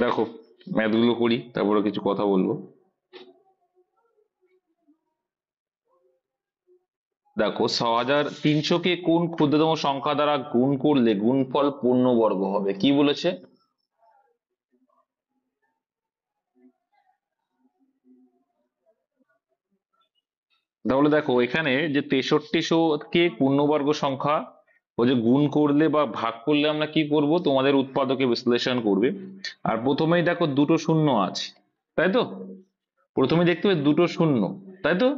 দেখো ম্যাথগুলো করি, তারপরে কিছু কথা বলবো। দেখো 6300-কে কোন ক্ষুদ্রতম সংখ্যা দ্বারা গুণ করলে গুণফল পূর্ণবর্গ হবে, কি বলেছে? তাহলে দেখো এখানে যে 6300-কে পূর্ণবর্গ সংখ্যা ও যে গুণ করলে বা ভাগ করলে আমরা কি করব, তোমাদের উৎপাদকে বিশ্লেষণ করবে। আর প্রথমেই দেখো দুটো শূন্য আছে, তাই তো? প্রথমে দেখতে হবে দুটো শূন্য, তাই তো?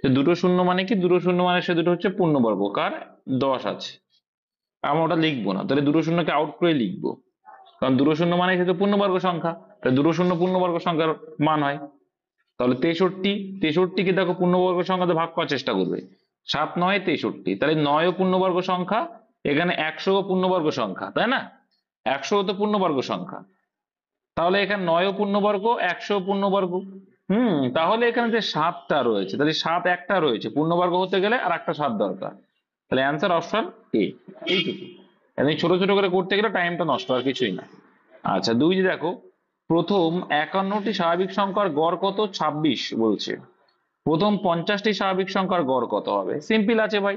তো দুটো শূন্য মানে কি, দুটো শূন্য মানে সে দুটো হচ্ছে পূর্ণবর্গ, কার? 10 আছে। আমরা ওটা লিখবো না, তাহলে দুটো শূন্যকে আউট করে লিখবো, কারণ দুটো শূন্য মানে সেটা পূর্ণবর্গ সংখ্যা, তাই দুটো শূন্য পূর্ণবর্গ সংখ্যার মান হয়। তাহলে 63কে দেখো পূর্ণবর্গ সংখ্যাতে ভাগ করার চেষ্টা করবে। 7 9 63, তাহলে 9 পূর্ণবর্গ সংখ্যা, এখানে 100 পূর্ণবর্গ সংখ্যা, তাই না? 100 তো পূর্ণবর্গ সংখ্যা, তাহলে এখানে 9 পূর্ণবর্গ, 100 পূর্ণবর্গ। তাহলে এখানে যে 7টা রয়েছে, তাহলে 7 একটা রয়েছে, পূর্ণবর্গ হতে গেলে আর একটা 7 দরকার। তাহলে অ্যান্সার অপশন এ। এইটুকু, আমি ছোট ছোট করে করতে গেলে টাইমটা নষ্ট, আর কিছুই না। আচ্ছা, দুই যে দেখো, প্রথম 51টি স্বাভাবিক সংখ্যার গড় কত? 26 বলছে। প্রথম 50টি স্বাভাবিক সংখ্যার গড় কত হবে? সিম্পল আছে ভাই,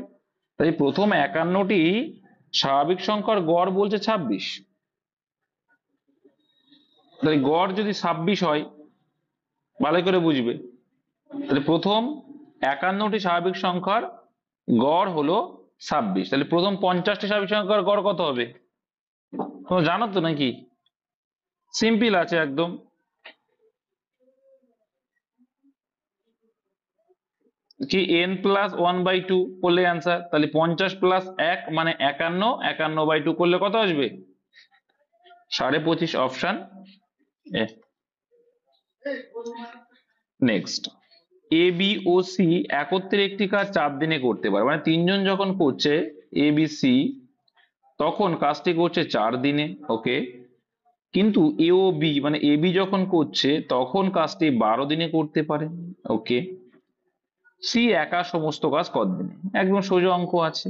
তাই প্রথম 51টি স্বাভাবিক সংখ্যার গড় বলছে 26, তাই গড় যদি 26 হয়, ভালো করে বুঝবে, তাহলে প্রথম 51টি স্বাভাবিক সংখ্যার গড় হলো 26, তাহলে প্রথম 50টি স্বাভাবিক সংখ্যার গড় কত হবে? তোমরা জানো তো নাকি? সিম্পল আছে একদম। কি n+1/2 করলে অ্যান্সার, তাহলে 50+1 মানে 51, 51/2 করলে কত আসবে? 25.5, option A. Next, A B ও সি একত্রে একটি কাজ 4 দিনে করতে পারে, মানে তিনজন যখন করছে এ বি সি, তখন কাজটি করছে 4 দিনে, ওকে। কিন্তু এ ও বি মানে এ বি যখন করছে তখন কাজটি 12 দিনে করতে পারে, ওকে। সি একা সমস্ত কাজ কতদিনে? একদম সোজা অঙ্ক আছে।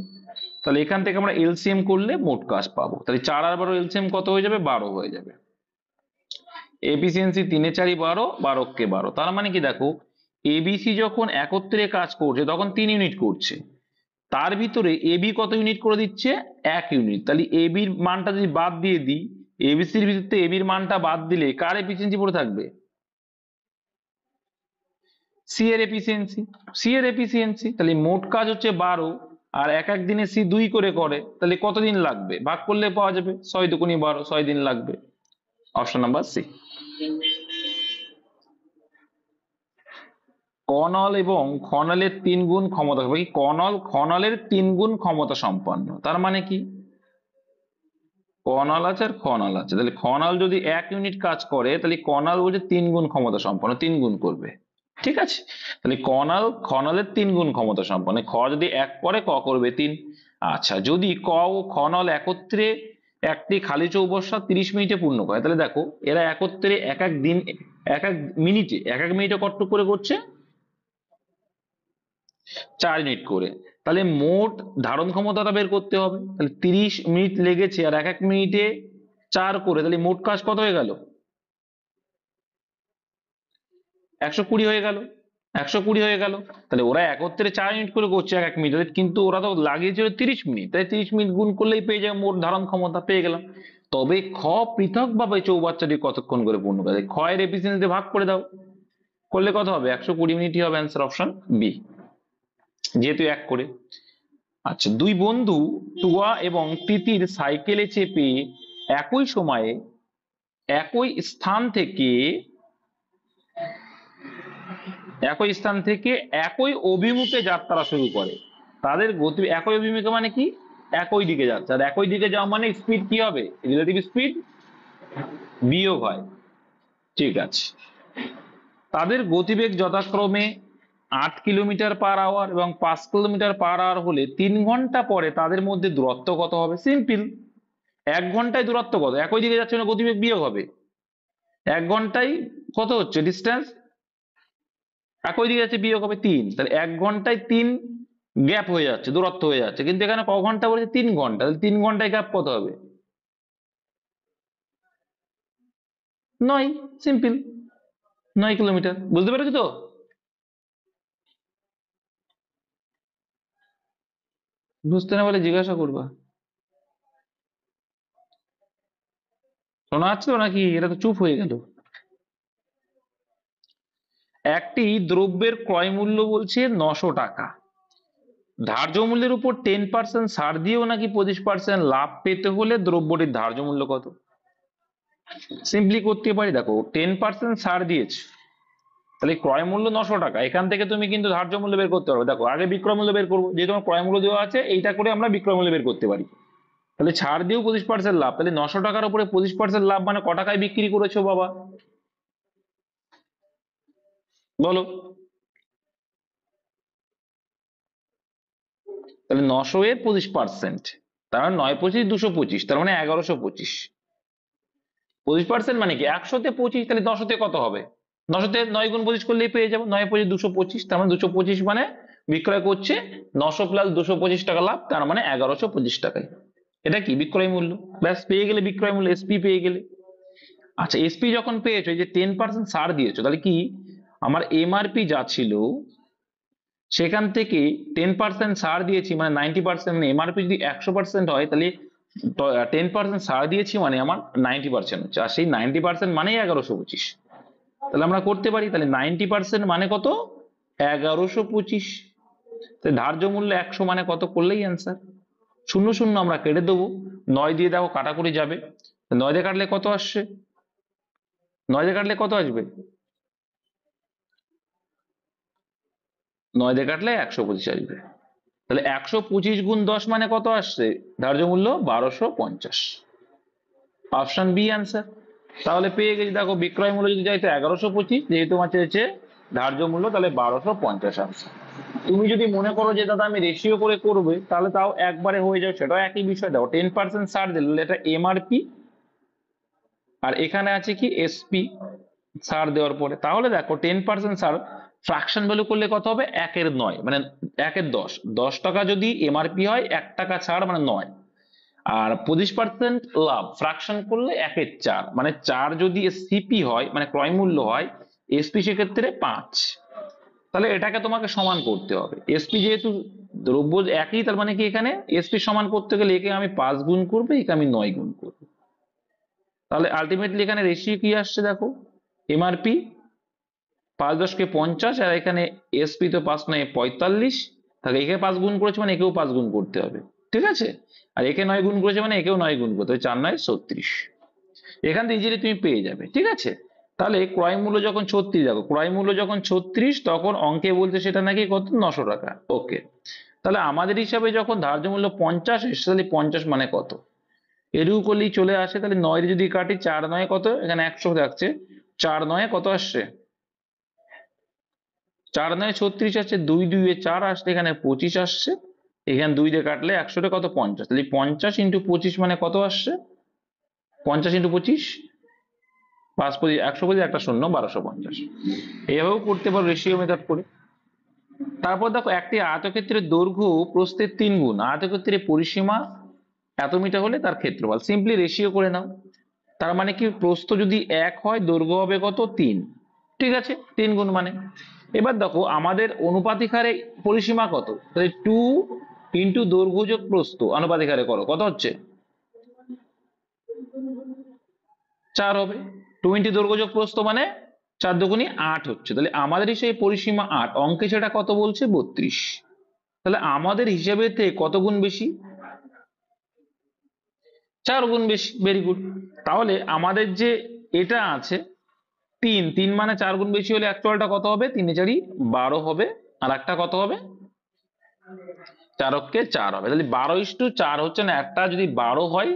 তাহলে এখান থেকে আমরা এলসিএম করলে মোট কাজ পাবো, তাহলে 4 আর 12 এলসিএম কত হয়ে যাবে? 12 হয়ে যাবে। এফিসিয়েন্সি 3 এ 4 12, 12 তার মানে কি দেখো, এবিসি যখন একত্রে কাজ করছে তখন 3 ইউনিট করছে, তার ভিতরে এবি কত ইউনিট করে দিচ্ছে? 1 ইউনিট। তাহলে এবির মানটা যদি বাদ দিয়ে দিই, এবিসির ভিতরে এবির মানটা বাদ দিলে কার এফিসিয়েন্সি পড়ে থাকবে? সি এর এফিসিয়েন্সি। সি এর এফিসিয়েন্সি, তাহলে মোট কাজ হচ্ছে 12, আর এক এক দিনে সি 2 করে করে, তাহলে কতদিন লাগবে? ভাগ করলে পাওয়া যাবে, 6 দুগুণে 12, 6 দিন লাগবে। Option number C. কনল এবং খনলের 3 গুণ ক্ষমতা, কনল খনলের 3 গুণ ক্ষমতা সম্পন্ন, তার মানে কি? কনল আছে আর খনল আছে, তাহলে খনল যদি 1 ইউনিট কাজ করে, তাহলে কনল বলছে 3 গুণ ক্ষমতা সম্পন্ন, 3 গুণ করবে, ঠিক আছে। তাহলে কনল খনলের 3 গুণ ক্ষমতা সম্পন্ন, খ যদি 1 করে, ক করবে 3। আচ্ছা, যদি ক ও খনল একত্রে একটি খালি চৌবাচ্চা 30 মিনিটে পূর্ণ করে, তাহলে দেখো এরা একত্রে এক এক দিন, এক এক মিনিটে কতটুকু করে করছে? 4 ইউনিট করে। তাহলে মোট ধারণ ক্ষমতাটা বের করতে হবে, তাহলে 30 মিনিট লেগেছে আর এক এক মিনিটে 4 করে, তাহলে মোট কাজ কত হয়ে গেল? 120 হয়ে গেল। 120 হয়ে গেল। তাহলে ওরা একত্রে 4 ইউনিট করে করছে এক এক মিনিটে, কিন্তু ওরা তো লাগিয়েছিল 30 মিনিট, তাই 30 মিনিট গুণ করলেই পেয়ে যাবে মোট ধারণ ক্ষমতা, পেয়ে গেলাম। তবে খ পৃথক ভাবে চৌবাচ্চাটি কতক্ষণ করে পূর্ণ করে, খ এর এফিসিয়েন্সি ভাগ করে দাও, করলে কত হবে? 120 মিনিটই হবে অ্যান্সার, অপশন বি, যেহেতু 1 করে। আচ্ছা, দুই বন্ধু টুয়া এবং তিতির সাইকেলে চেপে একই সময়ে একই স্থান থেকে একই স্থান থেকে একই অভিমুখে যাত্রা শুরু করে। তাদের গতি একই অভিমুখে মানে কি? একই দিকে যাচ্ছে, আর একই দিকে যাওয়া মানে স্পিড কি হবে? রিলেটিভ স্পিড বিয়োগ হয়, ঠিক আছে। তাদের গতিবেগ যথাক্রমে 8 কিলোমিটার/আওয়ার এবং 5 কিলোমিটার/আওয়ার হলে 3 ঘন্টা পরে তাদের মধ্যে দূরত্ব কত হবে? সিম্পল, 1 ঘন্টায় দূরত্ব কত? একই দিকে যাচ্ছে না, গতিবেগ বিয়োগ হবে। 1 ঘন্টায় কত হচ্ছে ডিস্টেন্স? একই দিকে যাচ্ছে, বিয়োগ হবে 3, তাহলে 1 ঘন্টায় 3 গ্যাপ হয়ে যাচ্ছে, দূরত্ব হয়ে যাচ্ছে, কিন্তু এখানে ক ঘন্টা বলেছে? 3 ঘন্টা, তাহলে 3 ঘন্টায় গ্যাপ কত হবে? 9, সিম্পল 9 কিলোমিটার। বুঝতে পেরেছো তো? বুঝতে না পারলে জিজ্ঞাসা করবা। শোনা যাচ্ছে তো নাকি? এটা তো চুপ হয়ে গেল। একটি দ্রব্যের ক্রয় মূল্য বলছে 900 টাকা, ধার্য মূল্যের উপর 10% ছাড় দিয়েও নাকি 25% লাভ পেতে হলে দ্রব্যটির ধার্য মূল্য কত? সিম্পলি করতে পারি, দেখো 10% ছাড় দিয়েছে, তাহলে ক্রয় মূল্য 900 টাকা, এখান থেকে তুমি কিন্তু ধার্য মূল্য বের করতে পারবে। দেখো আগে বিক্রয় মূল্য বের করবো, যেহেতু আমার ক্রয় মূল্য দেওয়া আছে, এইটা করে আমরা বিক্রয় মূল্য বের করতে পারি। তাহলে ছাড় দিয়েও 25% লাভ, তাহলে 900 টাকার উপরে 25% লাভ মানে ক টাকায় বিক্রি করেছো বাবা? বলো। তাহলে 900 এর 25%, তার মানে 9 25 225, তার মানে 1125। 25% মানে কি 100 তে 25, তাহলে 900 তে কত হবে? 900 তে 9 গুণ 25 করলেই পেয়ে যাবো, 9 25 225, তার মানে 225 মানে বিক্রয় করছে 900 প্লাস 225 টাকা লাভ, তার মানে 1125 টাকায়। এটা কি বিক্রয় মূল্য। ব্যাস পেয়ে গেলে বিক্রয় মূল্য, এসপি পেয়ে গেলে। আচ্ছা এসপি যখন পেয়েছো, এই যে 10% ছাড় দিয়েছো, তাহলে কি আমার এমআরপি যা ছিল সেখান থেকে 10% ছাড় দিয়েছি, মানে 90%, মানে এমআরপি যদি 100% হয়, তাহলে 10% ছাড় দিয়েছি মানে আমার 90% হচ্ছে, আর সেই 90% মানেই 1125। তাহলে আমরা করতে পারি, তাহলে 90% মানে কত? 1125। তাহলে ধার্য মূল্য 100 মানে কত করলেই অ্যান্সার। শূন্য শূন্য আমরা কেটে দেবো, 9 দিয়ে দেখো কাটাকুটি যাবে, 9 দিয়ে কাটলে কত আসছে? 9 দিয়ে কাটলে কত আসবে? 9 দিয়ে কাটলে 125 আসবে। তাহলে 125 গুণ 10 মানে কত আসছে? ধার্য মূল্য 1250। Option B answer. তাহলে পেয়ে গেছি, দেখো বিক্রয় মূল্য যদি চাইতো 1125, যেহেতু আমার চেয়েছে ধার্য মূল্য, তাহলে 1250 আনসার। তুমি যদি মনে করো যে দাদা আমি রেশিও করে করবে, তাহলে তাও একবারে হয়ে যাবে, সেটাও একই বিষয়। দেখো 10% ছাড় দিলে এটা এমআরপি, আর এখানে আছে কি এসপি ছাড় দেওয়ার পরে। তাহলে দেখো 10% ছাড় ফ্রাকশন ভ্যালু করলে কত হবে? 1/9, মানে 1/10। 10 টাকা যদি এমআরপি হয়, 1 টাকা ছাড় মানে 9। আর 25% লাভ ফ্রাকশন করলে 1/4, মানে 4 যদি সিপি হয়, মানে ক্রয় মূল্য হয়, এসপি সেক্ষেত্রে 5। তাহলে এটাকে তোমাকে সমান করতে হবে। এসপি যেহেতু দ্রব্য একই, তার মানে কি এখানে এসপি সমান করতে গেলে একে আমি 5 গুণ করবো, একে আমি 9 গুণ করবো। তাহলে আলটিমেটলি এখানে রেশিও কি আসছে দেখো, এমআরপি 5 10 কে 50, আর এখানে এসপি তো 5 9 45, তাহলে একে 5 গুণ করেছে মানে একেও 5 গুণ করতে হবে, ঠিক আছে? আর একে 9 গুণ করেছে মানে একেও 9 গুণ করতে হবে, 4 9 36। এখান থেকে ইজিলি তুমি পেয়ে যাবে, ঠিক আছে? তাহলে ক্রয় মূল্য যখন 36, দেখো ক্রয় মূল্য যখন 36, তখন অঙ্কে বলছে সেটা নাকি কত? 900 টাকা। ওকে, তাহলে আমাদের হিসাবে যখন ধার্য মূল্য 50 এসছে, তাহলে 50 মানে কত? এরকম করলেই চলে আসে। তাহলে 9 যদি কাটি, 4 9 কত? এখানে 100 থাকছে, 4 9 কত আসছে? 4 9 36 আসছে, 2 2 এ 4 আসছে, এখানে 25 আসছে, এখানে 2 দিয়ে কাটলে 100 টা কত? 50। তাহলে 50 ইন্টু 25 মানে কত আসছে? 50 ইন্টু 25, 5 25 100 25 একটা শূন্য, 1250। এইভাবেও করতে পারো রেশিও মেথড করে। তারপর দেখো একটি আয়তক্ষেত্রের দৈর্ঘ্য প্রস্থের 3 গুণ, আয়তক্ষেত্রের পরিসীমা এত মিটার হলে তার ক্ষেত্রফল। সিম্পলি রেশিও করে নাও। তার মানে কি প্রস্থ যদি 1 হয়, দৈর্ঘ্য হবে কত? 3। ঠিক আছে, 3 গুণ মানে। এবার দেখো আমাদের অনুপাতিক হারে পরিসীমা কত, তাহলে 2 ইন্টু দৈর্ঘ্য যোগ প্রস্থ আনুপাতিক হারে করো, কত হচ্ছে? 4 হবে। 2 ইন্টু দৈর্ঘ্য যোগ প্রস্থ মানে 4 দুগুণী 8 হচ্ছে। তাহলে আমাদের সেই পরিসীমা 8, অঙ্কে সেটা কত বলছে? 32। তাহলে আমাদের হিসেবেতে কত গুণ বেশি? 4 গুণ বেশি। Very good. তাহলে আমাদের যে এটা আছে 3, 3 মানে 4 গুণ বেশি হলে অ্যাকচুয়ালটা কত হবে? 3 এ 4 12 হবে, আর একটা কত হবে? 4 অক্ষে 4 হবে। তাহলে 12:4 হচ্ছে না, একটা যদি 12 হয়,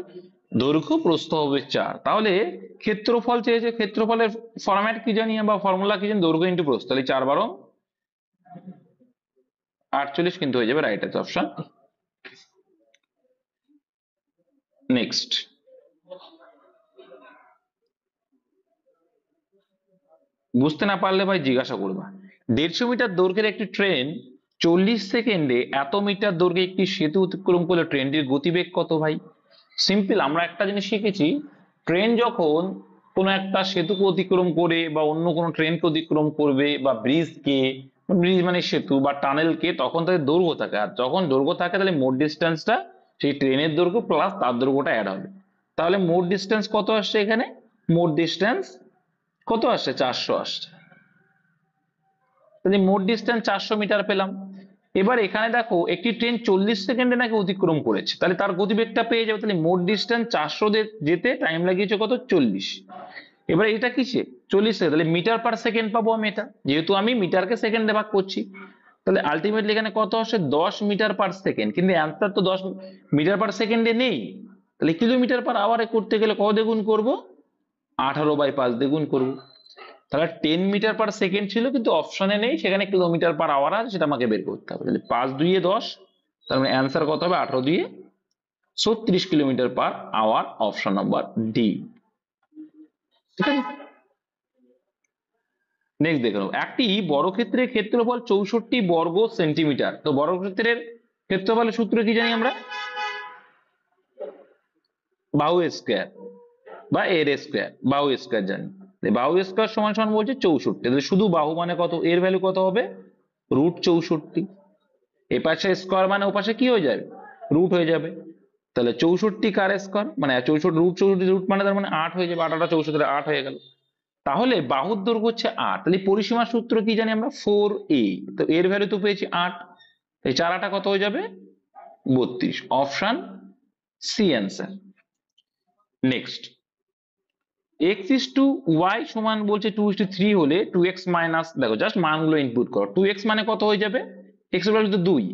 দৈর্ঘ্য প্রস্থ হবে 4। তাহলে ক্ষেত্রফল চেয়েছে, ক্ষেত্রফলের ফরম্যাট কি জানি বা ফর্মুলা কি জানি? দৈর্ঘ্য ইন্টু প্রস্থ। তাহলে 4 12 48 কিন্তু হয়ে যাবে, রাইট আছে অপশন। নেক্সট, বুঝতে না পারলে ভাই জিজ্ঞাসা করবা। 150 মিটার দৈর্ঘ্যের একটি ট্রেন 40 সেকেন্ডে এত মিটার দৈর্ঘ্যে একটি সেতু অতিক্রম করলে ট্রেনটির গতিবেগ কত ভাই? সিম্পল, আমরা একটা জিনিস শিখেছি, ট্রেন যখন কোনো একটা সেতুকে অতিক্রম করে বা অন্য কোনো ট্রেনকে অতিক্রম করবে বা ব্রিজকে, ব্রিজ মানে সেতু বা টানেলকে, তখন তাদের দৈর্ঘ্য থাকে। আর যখন দৈর্ঘ্য থাকে তাহলে মোট ডিস্টেন্সটা সেই ট্রেনের দৈর্ঘ্য প্লাস তার দৈর্ঘ্যটা অ্যাড হবে। তাহলে মোট ডিস্টেন্স কত আসছে এখানে? মোট ডিস্টেন্স কত আসছে? 400 আসছে। তাহলে মোট ডিস্টেন্স 400 মিটার পেলাম। এবার এখানে দেখো একটি ট্রেন 40 সেকেন্ডে নাকি অতিক্রম করেছে, তাহলে তার গতিবেগটা পেয়ে যাবে। তাহলে মোট ডিস্টেন্স 400 যেতে টাইম লাগিয়েছে কত? 40। এবার এটা কিসে? 40 সেকেন্ড, তাহলে মিটার পার সেকেন্ড পাবো আমি এটা, যেহেতু আমি মিটারকে সেকেন্ডে ভাগ করছি। তাহলে আলটিমেটলি এখানে কত আসে? 10 মিটার পার সেকেন্ড। কিন্তু অ্যান্সার তো 10 মিটার পার সেকেন্ডে নেই। তাহলে কিলোমিটার পার আওয়ারে করতে গেলে কত দিয়ে গুণ করবো? 18/5 দিয়ে গুণ করবো। তাহলে 10 মিটার পার সেকেন্ড ছিল, কিন্তু অপশনে নেই, সেখানে কিলোমিটার পার আওয়ার আছে, সেটা আমাকে বের করতে হবে। তাহলে 5 দুইয়ে 10, তার মানে অ্যান্সার কত হবে? 18 দিয়ে 36 kilometre per hour, option number D. ঠিক আছে, নেক্সট দেখে নেবো। একটি বর্গক্ষেত্রের ক্ষেত্রফল 64 বর্গ সেন্টিমিটার। তো বর্গক্ষেত্রের ক্ষেত্রফলের সূত্র কি জানি আমরা? বাহু স্কয়ার বা এর স্কয়ার, বাহু স্কয়ার জানি। বাহু স্কয়ার সমান সমান বলছে 64। তাহলে শুধু বাহু মানে কত? এর ভ্যালু কত হবে? √64। এ পাশে স্কয়ার মানে ও পাশে কি হয়ে যাবে? রুট হয়ে যাবে। তাহলে 64 কার স্কয়ার মানে 64, √64 রুট মানে তার মানে 8 হয়ে যাবে। 8 8 64, 8 হয়ে গেল। তাহলে বাহুর দৈর্ঘ্য হচ্ছে 8। তাহলে পরিসীমার সূত্র কি জানি আমরা? 4a। তো এর ভ্যালু তো পেয়েছি 8, এই 4 8 কত হয়ে যাবে? 32। Option C answer. Next, x:y সমান বলছে 2:3 হলে 2x মাইনাস, দেখো জাস্ট মানগুলো ইনপুট করো। 2x মানে কত হয়ে যাবে? x এর ভ্যালু তো 2,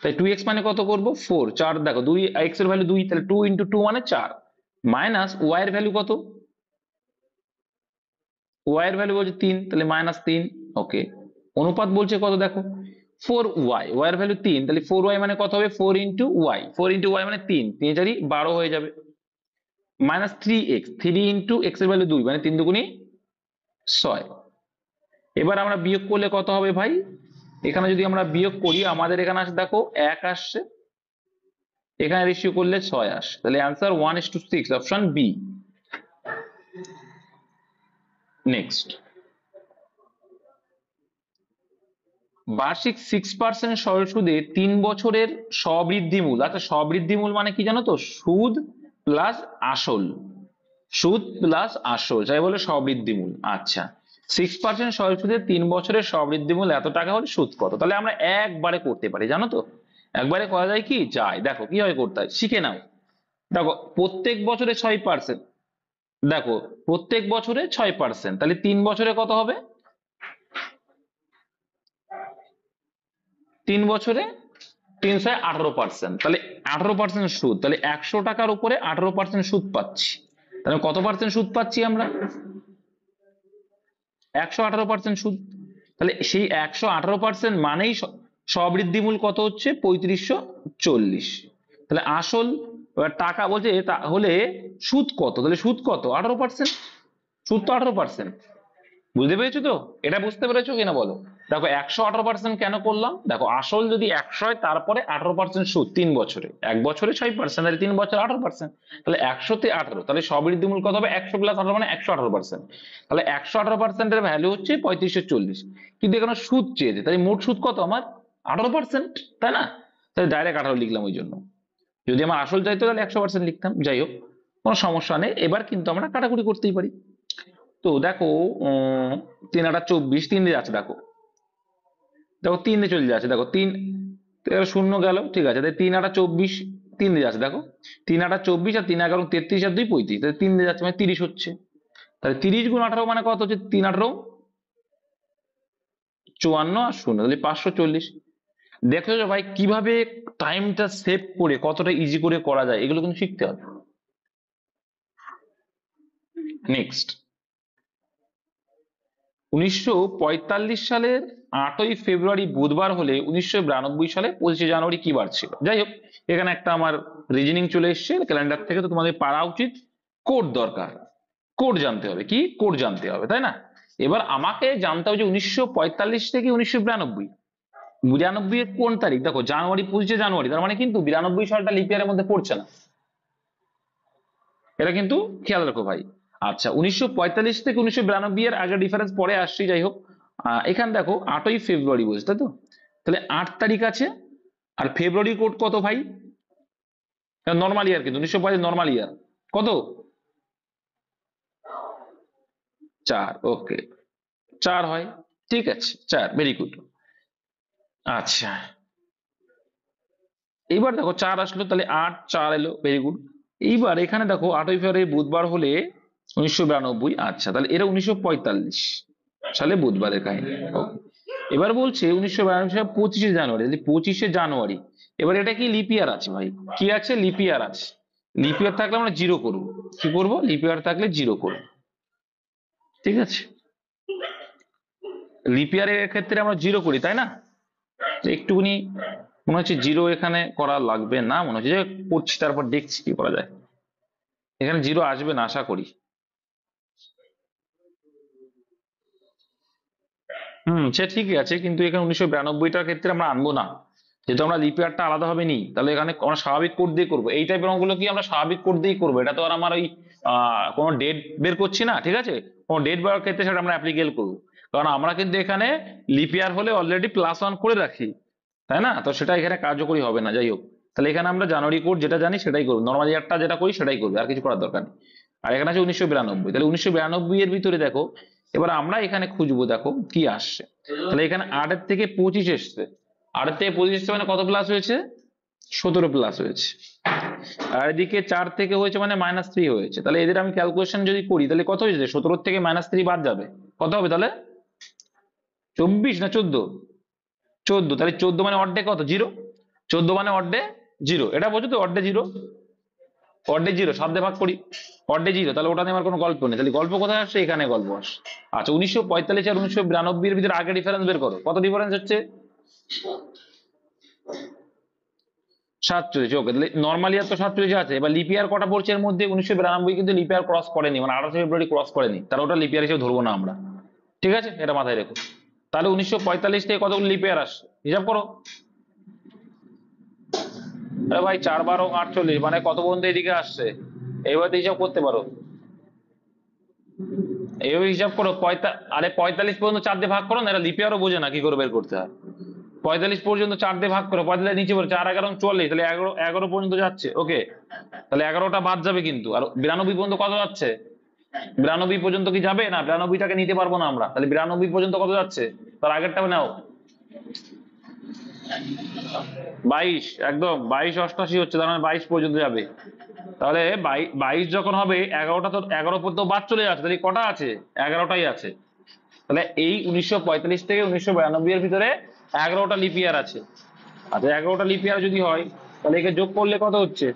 তাই 2x মানে কত করবো? 4। 4 দেখো 2, x এর ভ্যালু 2, তাহলে 2 × 2 মানে 4, মাইনাস y এর ভ্যালু কত? y এর ভ্যালু বলছে 3, তাহলে -3। ওকে, অনুপাত বলছে কত? দেখো 4y, y এর ভ্যালু 3, তাহলে 4y মানে কত হবে? 4 × y, 4 × y মানে 3, 3 4 12 হয়ে যাবে। -3x, 3 × x এর ভ্যালু 2, মানে 3 2 6। এবার আমরা বিয়োগ করলে কত হবে ভাই? এখানে যদি আমরা বিয়োগ করি, আমাদের এখানে আসে দেখো 1 আসছে, এখানে রেশিও করলে 6 আসে। তাহলে অ্যান্সার 1:6, অপশন বি। নেক্সট, বার্ষিক 6% সরল সুদে 3 বছরের স্ববৃদ্ধিমূল। আচ্ছা, স্ববৃদ্ধিমূল মানে কি জানো তো? সুদ প্লাস আসল, সুদ প্লাস আসল, যাই বলে স্ববৃদ্ধিমূল। আচ্ছা, 6% সরল সুদে 3 বছরের স্ববৃদ্ধিমূল এত টাকা হলে সুদ কত? তাহলে আমরা একবারে করতে পারি, জানো তো? একবারে করা যায় কি? যায়, দেখো কিভাবে করতে হয় শিখে নাও। দেখো প্রত্যেক বছরে 6%, দেখো প্রত্যেক বছরে 6%, তাহলে 3 বছরে কত হবে? 3 বছরে 3 × 18%, তাহলে 18% সুদ। তাহলে 100 টাকার উপরে 18% সুদ পাচ্ছি। তাহলে কত পার্সেন্ট সুদ পাচ্ছি আমরা? 118% সুদ। তাহলে সেই 118% মানেই স্ববৃদ্ধিমূল কত হচ্ছে? 3540। তাহলে আসল, এবার টাকা বলছে তাহলে সুদ কত? তাহলে সুদ কত? 18%, সুদ তো 18%। বুঝতে পেরেছো তো? এটা বুঝতে পেরেছো কিনা বলো? দেখো 118% কেন করলাম? দেখো আসল যদি 100 হয়, তারপরে 18% সুদ 3 বছরে, 1 বছরে 6%, তাহলে 3 বছরে 18%, তাহলে 100 তে 18, তাহলে স্ববৃদ্ধিমূল কত হবে? 100 + 18 মানে 118%। তাহলে 118% এর ভ্যালু হচ্ছে 3540। কিন্তু এখানে সুদ চেয়েছে, তাই মোট সুদ কত আমার? 18%, তাই না? তাহলে ডাইরেক্ট 18 লিখলাম। ওই জন্য যদি আমার আসল চাইতো তাহলে 100% লিখতাম। যাই হোক, কোনো সমস্যা নেই। এবার কিন্তু আমরা কাটাকুটি করতেই পারি। তো দেখো 3 8 24, 3 দিয়ে যাচ্ছে, দেখো দেখো 3 দিয়ে চলে যাচ্ছে, দেখো 3 শূন্য গেল, ঠিক আছে। তাই 3 8 24, 3 দিয়ে যাচ্ছে, দেখো 3 8 24 আর 3 11 33 আর 2 35, তাহলে 3 দিয়ে যাচ্ছে মানে 30 হচ্ছে। তাহলে 30 × 18 মানে কত হচ্ছে? 3 18 54 আর 0, তাহলে 540। দেখো ভাই কিভাবে টাইমটা সেভ করে কতটা ইজি করে করা যায়, এগুলো কিন্তু শিখতে হবে। নেক্সট, 1945 সালের 8ই ফেব্রুয়ারি বুধবার হলে 1992 সালে 25শে জানুয়ারি কি বার ছিল? যাই হোক, এখানে একটা আমার রিজনিং চলে এসছে ক্যালেন্ডার থেকে, তো তোমাদের পারা উচিত। কোড দরকার, কোড জানতে হবে। কি কোড জানতে হবে, তাই না? এবার আমাকে জানতে হবে যে 1945 থেকে 1992, 92 এর কোন তারিখ? দেখো জানুয়ারি, 25শে জানুয়ারি, তার মানে কিন্তু 92 সালটা লিপ ইয়ারের মধ্যে পড়ছে না। এটা কিন্তু খেয়াল রাখো ভাই। আচ্ছা, 1945 থেকে 1992 এর আগে ডিফারেন্স পরে আসছি, যাই হোক। এখানে দেখো 8ই ফেব্রুয়ারি বলছে, তাই তো? তাহলে 8 তারিখ আছে। আর ফেব্রুয়ারি কোড কত ভাই? নর্মাল ইয়ার, কিন্তু 1945 নর্মাল ইয়ার কত? 4, ওকে। 4 হয়, ঠিক আছে, 4, ভেরি গুড। আচ্ছা, এইবার দেখো 4 আসলো, তাহলে 8, 4 এলো, ভেরি গুড। এইবার এখানে দেখো 8ই ফেব্রুয়ারি বুধবার হলে 1992, আচ্ছা তাহলে এটা 1945 সালে বুধবারের কাহিনী। Okay. এবার বলছে 1992 সালে 25শে জানুয়ারি, তাহলে 25শে জানুয়ারি। এবার এটা কি লিপ ইয়ার আছে ভাই? কি আছে? লিপ ইয়ার আছে। লিপ ইয়ার থাকলে আমরা জিরো করবো। কি করবো? লিপ ইয়ার থাকলে জিরো করবো, ঠিক আছে। লিপ ইয়ারের ক্ষেত্রে আমরা জিরো করি, তাই না? তো একটুখানি মনে হচ্ছে জিরো এখানে করা লাগবে না, মনে হচ্ছে যে করছি, তারপর দেখছি কি করা যায়। এখানে জিরো আসবে না আশা করি। সে ঠিকই আছে, কিন্তু এখানে 1992টার ক্ষেত্রে আমরা আনবো না, যেহেতু আমরা লিপ ইয়ারটা আলাদাভাবে নিই। তাহলে এখানে আমরা স্বাভাবিক কোড দিয়ে করবো, এই টাইপের অঙ্কগুলো কি আমরা স্বাভাবিক কোড দিয়েই করবো। এটা তো আর আমার ওই কোনো ডেট বের করছি না, ঠিক আছে? কোনো ডেট বের ক্ষেত্রে সেটা আমরা অ্যাপ্লিকেবল করবো, কারণ আমরা কিন্তু এখানে লিপ ইয়ার হলে অলরেডি +1 করে রাখি, তাই না? তো সেটা এখানে কার্যকরী হবে না, যাই হোক। তাহলে এখানে আমরা জানুয়ারি কোড যেটা জানি সেটাই করবো, নর্মাল ইয়ারটা যেটা করি সেটাই করবো, আর কিছু করার দরকার নেই। আর এখানে আছে 1992, তাহলে 1992 এর ভিতরে দেখো, এবার আমরা এখানে খুঁজবো, দেখো কি আসছে। তাহলে এখানে 8 থেকে 25 এসছে। 8 থেকে 25 এসছে মানে কত প্লাস হয়েছে? 17 প্লাস হয়েছে। আর এদিকে 4 থেকে হয়েছে মানে -3 হয়েছে। তাহলে এদের আমি ক্যালকুলেশন যদি করি, তাহলে কত হয়েছে? 17 থেকে -3 বাদ যাবে, কত হবে তাহলে? 24 না 14? 14, তাহলে 14 মানে অর্ধেক কত? জিরো। 14 মানে অর্ধে জিরো, এটা বোঝো তো? অর্ধে জিরো, অর্ধে জিরো, 7 দিয়ে ভাগ করি, অর্ধে জিরো, তাহলে ওটা নিয়ে আমার কোনো গল্প নেই। তাহলে গল্প কোথায় আসছে? এখানে গল্প আসছে। আচ্ছা, 1945 আর 1992 এর ভিতরে আগে ডিফারেন্স বের করো, কত ডিফারেন্স হচ্ছে? 47, ওকে। তাহলে নর্মাল ইয়ার তো 47 আছে, এবার লিপ ইয়ার কটা পড়ছে এর মধ্যে? 1992 কিন্তু লিপ ইয়ার ক্রস করেনি, মানে 28 ফেব্রুয়ারি ক্রস করেনি, তাহলে ওটা লিপ ইয়ার হিসেবে ধরবো না আমরা, ঠিক আছে? এটা মাথায় রেখো। তাহলে 1945 থেকে কতগুলো লিপ ইয়ার আসছে হিসাব করো। আরে ভাই, 4 × 12 = 48, মানে কত পর্যন্ত এদিকে আসছে? এইভাবে হিসাব করতে পারো, এইভাবে হিসাব করো। আরে 45 পর্যন্ত 4 দিয়ে ভাগ করো না, এরা লিপ ইয়ারও বোঝে না কি করে বের করতে হয়। 45 পর্যন্ত 4 দিয়ে ভাগ করো, 45 নিচে পড়ে 4 11 44, তাহলে 11 11 পর্যন্ত যাচ্ছে, ওকে। তাহলে 11টা বাদ যাবে, কিন্তু আর 92 পর্যন্ত কত যাচ্ছে? 92 পর্যন্ত কি যাবে না? 92টাকে নিতে পারবো না আমরা, তাহলে 92 পর্যন্ত কত যাচ্ছে? তার আগেরটা নাও। 22, একদম 22 88 হচ্ছে, তার মানে 22 পর্যন্ত যাবে। তাহলে 22 যখন হবে, 11টা তো 11 পর্যন্ত বাদ চলে যাচ্ছে, তাহলে কটা আছে? 11টাই আছে। তাহলে এই 1945 থেকে 1992 এর ভিতরে 11টা লিপ ইয়ার আছে। আচ্ছা, 11টা লিপ ইয়ার যদি হয়, তাহলে একে যোগ করলে কত হচ্ছে?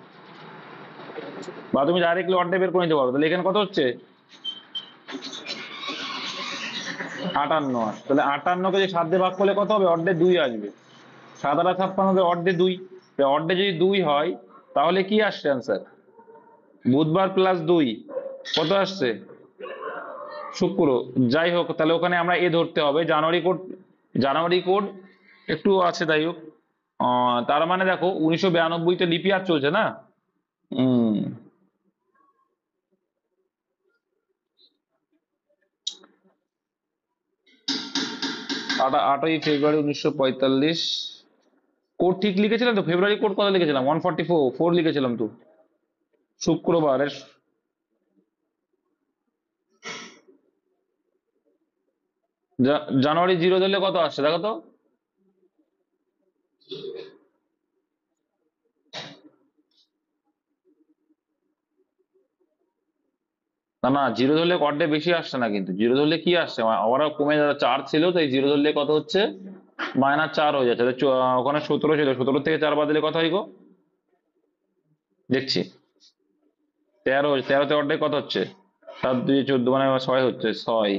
বা তুমি ডাইরেক্টলি অর্ধেক বের করে নিতে পারো, তাহলে এখানে কত হচ্ছে? 58 আসে। তাহলে 58কে যে 7 দিয়ে ভাগ করলে কত হবে? অর্ধে 2 আসবে। 7 8 56, অর্ধে 2। অর্ধে যদি 2 হয়, তাহলে কি আসছে অ্যান্সার? বুধবার +2 কত আসছে? শুক্র। যাই হোক, তাহলে ওখানে আমরা এ ধরতে হবে, জানুয়ারি কোড। জানুয়ারি কোড একটু আছে, যাই হোক। তার মানে দেখো 1992 লিপ ইয়ার চলছে না। হম 8ই ফেব্রুয়ারি 1945 কোড ঠিক লিখেছিলাম তো? ফেব্রুয়ারি কোড কত লিখেছিলাম? 144 লিখেছিলাম তো, শুক্রবারের। জানুয়ারি জিরো ধরলে কত আসছে দেখো তো? না না, জিরো ধরলে অর্ধেক বেশি আসছে না, কিন্তু জিরো ধরলে কি আসছে? ওরা কমে যাচ্ছে, 4 ছিল, তাই জিরো ধরলে কত হচ্ছে? -4 হয়ে যাচ্ছে। তাহলে ওখানে 17 ছিল, 17 থেকে 4 বাদ দিলে কত হয় গো? দেখছি, 13 হচ্ছে। 13তে অর্ধেক কত হচ্ছে? 7 2 14, মানে 6 হচ্ছে, 6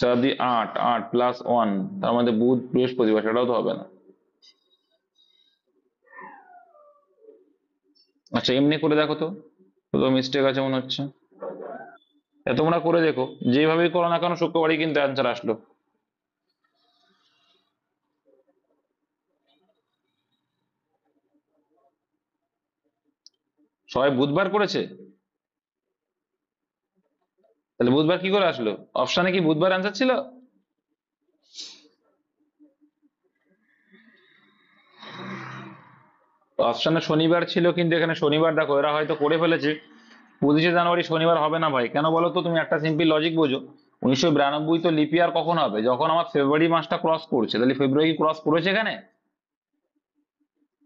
7 2 8, 8 +1, তার মধ্যে বুধ বৃহস্পতিবার, সেটাও তো হবে না। আচ্ছা, এমনি করে দেখো তো, তো মিস্টেক আছে মনে হচ্ছে। তোমরা করে দেখো, যেভাবেই করো না কেন, শুক্রবারই কিন্তু অ্যান্সার আসলো। সবাই বুধবার করেছে? তাহলে বুধবার কি করে আসলো? অপশানে কি বুধবার অ্যান্সার ছিল? অপশানে শনিবার ছিল, কিন্তু এখানে শনিবার দেখো এরা হয়তো করে ফেলেছে 25শে জানুয়ারি শনিবার হবে না ভাই। কেন বলো তো? তুমি একটা সিম্পল লজিক বোঝো। 1992 তো লিপ ইয়ার কখন হবে? যখন আমার ফেব্রুয়ারি মাসটা ক্রস করছে। তাহলে ফেব্রুয়ারি কি ক্রস করেছে এখানে?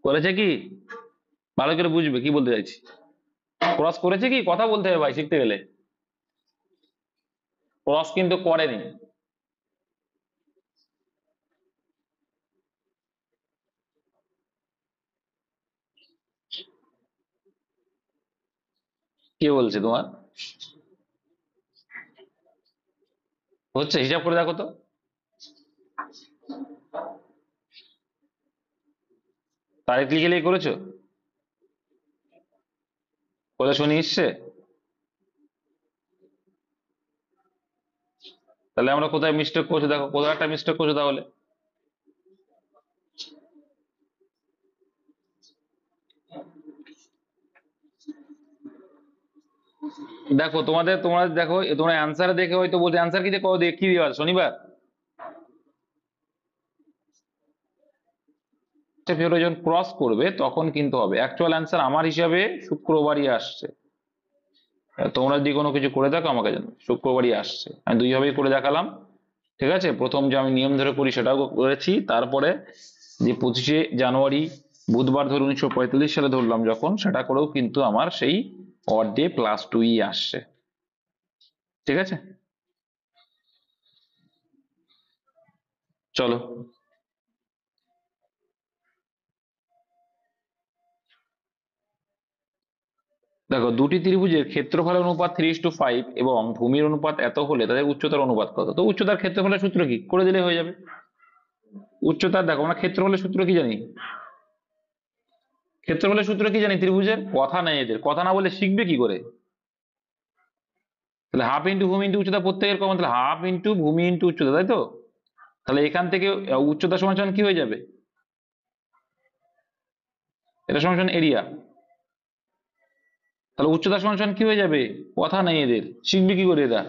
করেছে কি? ভালো করে বুঝবে কি বলতে চাইছি। ক্রস করেছে কি? কথা বলতে হবে ভাই শিখতে গেলে। ক্রস কিন্তু করেনি। কে বলছে তোমার? হচ্ছে, হিসাব করে দেখো তো। তারিখ লিখে লিখে করেছো? কোথায় শনি এসছে? তাহলে আমরা কোথায় মিস্টেক করছি দেখো, কোথাও একটা মিস্টেক করছো তাহলে। দেখো তোমরা দেখো, তোমরা অ্যান্সার দেখে হয়তো বলছো অ্যান্সার কি কি দেওয়া আছে? শনিবার। ফেব্রুয়ারি যখন ক্রস করবে তখন কিন্তু হবে। অ্যাকচুয়াল অ্যান্সার আমার হিসাবে শুক্রবারই আসছে। তোমরা যদি কোনো কিছু করে দেখো আমাকে জানো, শুক্রবারই আসছে। আমি দুইভাবেই করে দেখালাম। ঠিক আছে, প্রথম যে আমি নিয়ম ধরে করি সেটাও করেছি, তারপরে যে 25শে জানুয়ারি বুধবার ধরে 1945 সালে ধরলাম যখন, সেটা করেও কিন্তু আমার সেই অড ডে +2ই আসছে। ঠিক আছে, চলো। দেখো, দুটি ত্রিভুজের ক্ষেত্রফলের অনুপাত 3:5 এবং ভূমির অনুপাত এত হলে তাদের উচ্চতার অনুপাত কত? তো উচ্চতার ক্ষেত্রফলের সূত্র কি করে দিলে হয়ে যাবে। উচ্চতার দেখো, আমরা ক্ষেত্রফলের সূত্র কি জানি? ক্ষেত্রফলের সূত্র কি জানি ত্রিভুজের? কথা নেই এদের, কথা না বলে শিখবে কি করে? তাহলে হাফ ইন্টু ভূমি ইন্টু উচ্চতা প্রত্যেকের কমন, তাহলে হাফ ইন্টু ভূমি ইন্টু উচ্চতা, তাই তো? তাহলে এখান থেকে উচ্চতা সমান সমান কি হয়ে যাবে? এটা সমান সমান এরিয়া। তাহলে উচ্চতা সমান সমান কি হয়ে যাবে? কথা নেই এদের, শিখবে কি করে এরা?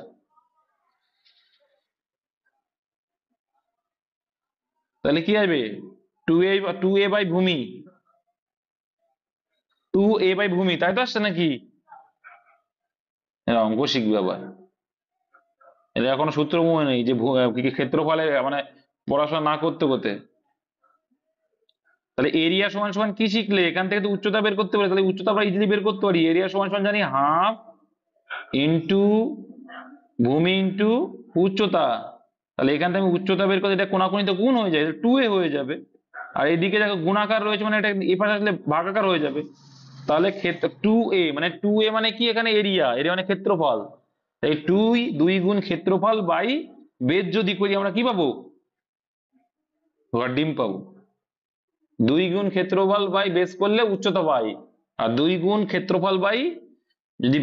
তাহলে কি আসবে? 2a বাই ভূমি, 2a বাই ভূমি, তাই তো আসছে নাকি? এরা অঙ্ক শিখবে আবার। এরা এখনো সূত্র মনে নেই যে ক্ষেত্রফলে, মানে পড়াশোনা না করতে করতে। তাহলে এরিয়া সমান সমান কি শিখলে? এখান থেকে তো উচ্চতা বের করতে পারি, তাহলে উচ্চতা আমরা ইজিলি বের করতে পারি। এরিয়া সমান সমান জানি হাফ ইন্টু ভূমি ইন্টু উচ্চতা। তাহলে এখান থেকে আমি উচ্চতা বের করতে, এটা কোনাকুনিতে গুণ হয়ে যায়, 2a হয়ে যাবে। আর এদিকে দেখো গুণাকার রয়েছে, মানে এটা এ পাশে আসলে ভাগাকার হয়ে যাবে। তাহলে ক্ষেত্র 2a মানে কি? এখানে এরিয়া, এরিয়া মানে ক্ষেত্রফল। এই 2 গুণ ক্ষেত্রফল বাই বেদ যদি করি আমরা কি পাবো? ডিম পাবো। 2 গুণ ক্ষেত্রফল বাই বেস করলে উচ্চতা পাই, আর 2 গুণ ক্ষেত্রফল বাই যদি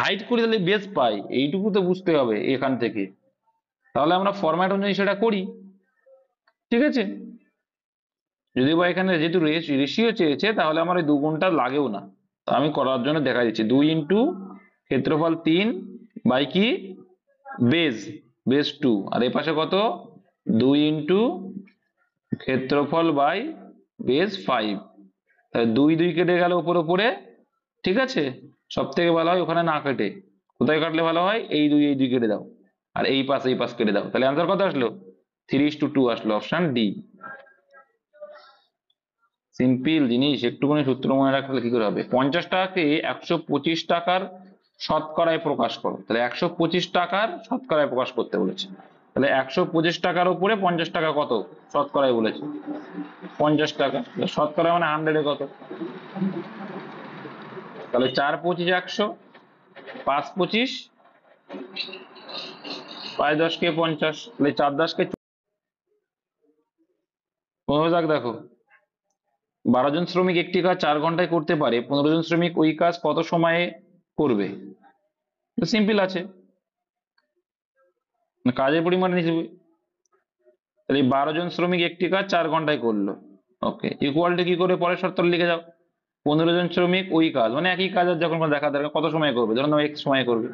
হাইট করি তাহলে বেস পাই। এইটুকু তো বুঝতে হবে এখান থেকে। তাহলে আমরা ফরম্যাট অনুযায়ী সেটা করি। ঠিক আছে, যদি বা এখানে যেহেতু রেশিও চেয়েছে তাহলে আমার এই 2 গুণটা লাগেও না। তো আমি করার জন্য দেখা দিচ্ছি 2 ইন্টু ক্ষেত্রফল 3 বাই কি বেস, বেস 2, আর এ পাশে কত? 2 ইন্টু ক্ষেত্রফল বাই বেস 5। তাহলে 2 2 কেটে গেল উপরে উপরে। ঠিক আছে, সব থেকে ভালো হয় ওখানে না কেটে কোথায় কাটলে ভালো হয়? এই দুই কেটে দাও, আর এই পাশ কেটে দাও। তাহলে অ্যান্সার কত আসলো? 3:2 আসলো, অপশন ডি। সিম্পল জিনিস, একটুখানি সূত্র মনে রাখলে কি করে হবে? 50 টাকাকে 125 টাকার শতকরায় প্রকাশ করো। তাহলে 125 টাকার শতকরায় প্রকাশ করতে বলেছে। তাহলে 125 টাকার উপরে 50 টাকা কত শতকরায় বলেছে? 50 টাকা। শতকরা মানে 100-এ কত? তাহলে 4×25 100, 5×25, 5×10 50, তাহলে 4×10 দেখো, 12 জন শ্রমিক একটি কাজ 4 ঘন্টায় করতে পারে, 15 জন শ্রমিক ওই কাজ কত সময়ে করবে? সিম্পল আছে, কাজের পরিমাণ হিসেবে। তাহলে 12 জন শ্রমিক একটি কাজ 4 ঘন্টায় করলো, ওকে, ইকুয়াল টু কি করে পরের শর্ত লিখে যাও? 15 জন শ্রমিক ওই কাজ, মানে একই কাজ যখন দেখা দরকার কত সময় করবে, ধরুন এক্স সময় করবে।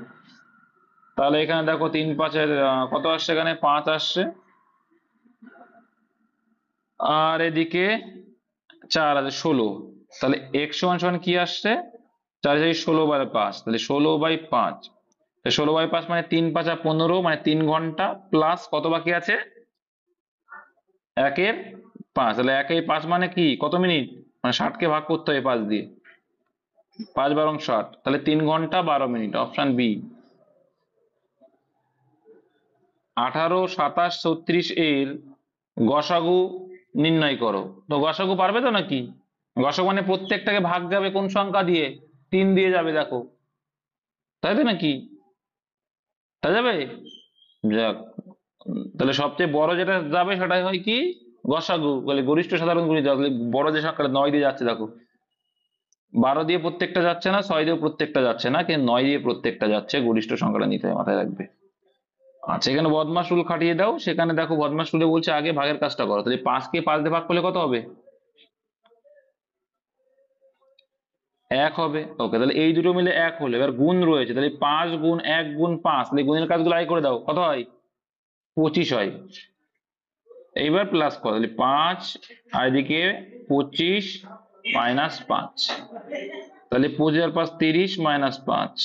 তাহলে এখানে দেখো 3 5 কত আসছে, এখানে 5 আসছে, আর এদিকে 4 আছে 16। তাহলে এক্স সমান সমান কি আসছে, 4 16/5, তাহলে 16/5। 16/5 মানে 3 5 15, মানে 3 ঘন্টা প্লাস কত বাকি আছে, 1/5। তাহলে 1/5 মানে কি, কত মিনিট, মানে 60 কে ভাগ করতে হবে 5 দিয়ে, 5 12 60, তাহলে 3 ঘন্টা 12 মিনিট, অপশন বি। 18 27 36 এর গসাগু নির্ণয় করো। তো গসাগু পারবে তো নাকি, গসাগু মানে প্রত্যেকটাকে ভাগ যাবে কোন সংখ্যা দিয়ে, 3 দিয়ে যাবে, দেখো, তাই তো নাকি, তাই যাবে, যাক। তাহলে সবচেয়ে বড় যেটা যাবে সেটাই হয় কি, গসাগু, বলে গরিষ্ঠ সাধারণ গুণিতক। তাহলে বড় যে সংখ্যাটা 9 দিয়ে যাচ্ছে, দেখো 12 দিয়ে প্রত্যেকটা যাচ্ছে না, 6 দিয়ে প্রত্যেকটা যাচ্ছে না, কিন্তু 9 দিয়ে প্রত্যেকটা যাচ্ছে, গরিষ্ঠ সংখ্যাটা নিতে হয়, মাথায় রাখবে। আচ্ছা, এখানে বদমাস রুল খাটিয়ে দাও, সেখানে দেখো বদমাস রুলে বলছে আগে ভাগের কাজটা করো, তাহলে 5 কে 5 দিয়ে ভাগ করলে কত হবে, 1 হবে। ওকে, তাহলে এই দুটো মিলে 1 হলো, এবার গুণ রয়েছে, তাহলে 5 গুণ 1 গুণ 5, তাহলে গুণের কাজগুলো আগে করে দাও, কত হয়, 25 হয়। এইবার প্লাস করো, তাহলে 5 আর এদিকে 25 -5, তাহলে 25 আর 5 30 -5,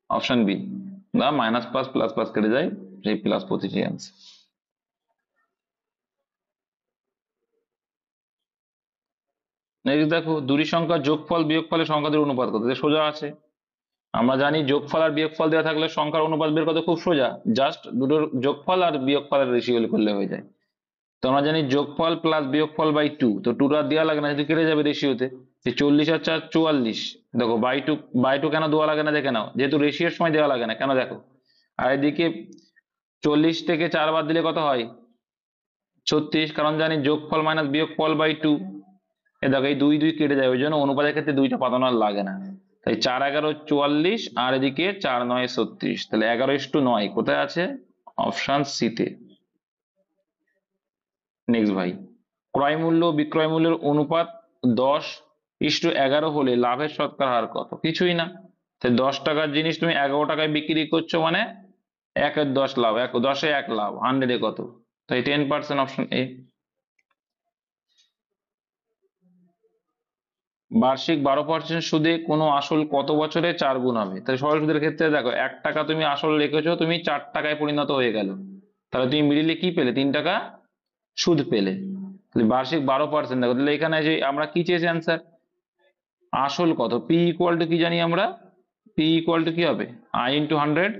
অপশন বি। না, -5 +5 কেটে যায়, সেই প্লাস 25 আনসার। নেক্সট দেখো, দুটি সংখ্যার যোগফল বিয়োগফলের সংখ্যাদের অনুপাত কত, এটা সোজা আছে। আমরা জানি যোগফল আর বিয়োগফল দেওয়া থাকলে সংখ্যার অনুপাত বের করতে খুব সোজা, জাস্ট দুটোর যোগফল আর বিয়োগফলের রেশিও করলে হয়ে যায়। তো আমরা জানি যোগফল প্লাস বিয়োগফল বাই 2, তো 2 টা দেওয়া লাগে না, যদি কেটে যাবে রেশিওতে। 40 আর 4 44, দেখো বাই টু কেন দেওয়া লাগে না, দেখে নাও, যেহেতু রেশিওর সময় দেওয়া লাগে না, কেন দেখো। আর এদিকে 40 থেকে 4 বাদ দিলে কত হয়, 36, কারণ জানি যোগফল মাইনাস বিয়োগফল বাই 2। এ দেখো এই 2 2 কেটে যায়, ওই জন্য অনুপাতের ক্ষেত্রে 2টা পাতানো আর লাগে না। তাই 4 11 44, আর এদিকে 4 9 36, তাহলে 11:9 কোথায় আছে, অপশন সি তে। নেক্সট ভাই, ক্রয় মূল্য বিক্রয় মূল্যের অনুপাত 10:11 হলে লাভের শতকরা হার কত, কিছুই না। তাই 10 টাকার জিনিস তুমি 11 টাকায় বিক্রি করছো, মানে 1/10 লাভ, 10-এ 1 লাভ, 100-এ কত, তাই 10%, অপশন এ। বার্ষিক 12% সুদে কোনো আসল কত বছরে 4 গুণ হবে, তাহলে সরল সুদের ক্ষেত্রে দেখো 1 টাকা তুমি আসল রেখেছো, তুমি 4 টাকায় পরিণত হয়ে গেল, তাহলে তুমি মিডিলে কি পেলে, 3 টাকা সুদ পেলে। তাহলে বার্ষিক 12%, দেখো তাহলে এখানে যে আমরা কি চেয়েছি অ্যান্সার, আসল কত, পি ইকুয়াল টু কি জানি আমরা, পি ইকুয়াল টু কি হবে, আই ইন্টু 100।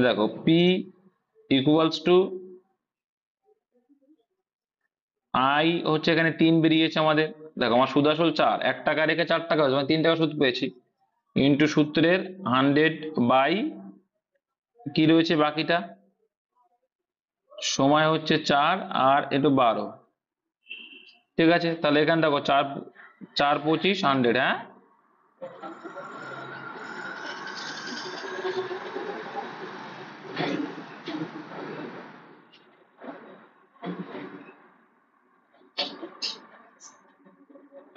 দেখো পি ইকুয়ালস টু আই হচ্ছে, এখানে 3 বেরিয়েছে আমাদের, দেখো আমার সুদ আসল 4, 1 টাকা রেখে 4 টাকা হয়েছে, মানে 3 টাকা সুদ পেয়েছি, ইন্টু সূত্রের 100 বাই কি রয়েছে বাকিটা, সময় হচ্ছে 4 আর একটু 12, ঠিক আছে। তাহলে এখানে দেখো 4 4 25 100, হ্যাঁ।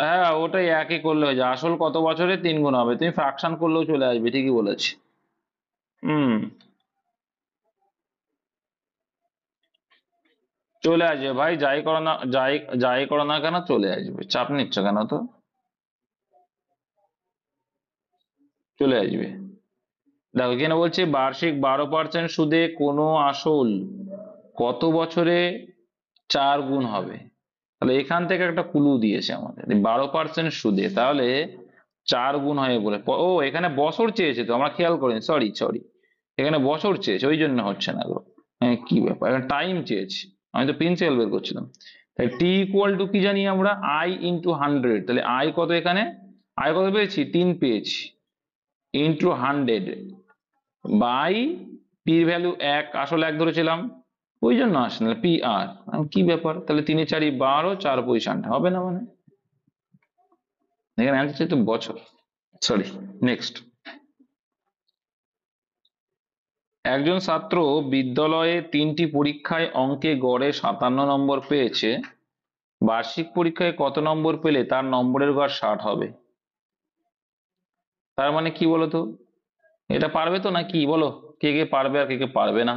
হ্যাঁ, ওটাই একই করলে হয়ে যায়, আসল কত বছরে 3 গুণ হবে, তুমি ফ্রাকশন করলেও চলে আসবে, ঠিকই বলেছি। হুম, চলে আসবে ভাই, যাই করো না, যাই করো না কেন চলে আসবে, চাপ নিচ্ছ কেন, তো চলে আসবে। দেখো এখানে বলছে বার্ষিক 12% সুদে কোনো আসল কত বছরে 4 গুণ হবে, তাহলে এখান থেকে একটা ক্লু দিয়েছে আমাদের, 12% সুদে, তাহলে 4 গুণ হবে বলে, ও এখানে বছর চেয়েছে, তো আমরা খেয়াল করিনি, সরি সরি, এখানে বছর চেয়েছে, ওই জন্য হচ্ছে না গো। হ্যাঁ, কি ব্যাপার, এখানে টাইম চেয়েছি, আমি তো প্রিন্সিপাল বের করছিলাম। তাই টি ইকুয়াল টু কি জানি আমরা, আই ইন্টু 100, তাহলে আই কত, এখানে আই কত পেয়েছি, 3 পেয়েছি, ইন্টু 100 বাই পির ভ্যালু 1, আসলে 1 ধরেছিলাম, ওই জন্য আসে না, পি আর, কি ব্যাপার, তাহলে 3 4 12, 4 পজিশনটা হবে না, মানে এখানে অ্যান্সার তো বছর, সরি। নেক্সট, একজন ছাত্র বিদ্যালয়ে 3টি পরীক্ষায় অঙ্কে গড়ে 57 নম্বর পেয়েছে, বার্ষিক পরীক্ষায় কত নম্বর পেলে তার নম্বরের গড় 60 হবে? তার মানে কি বলতো, এটা পারবে তো নাকি বলো, কে কে পারবে আর কে কে পারবে না?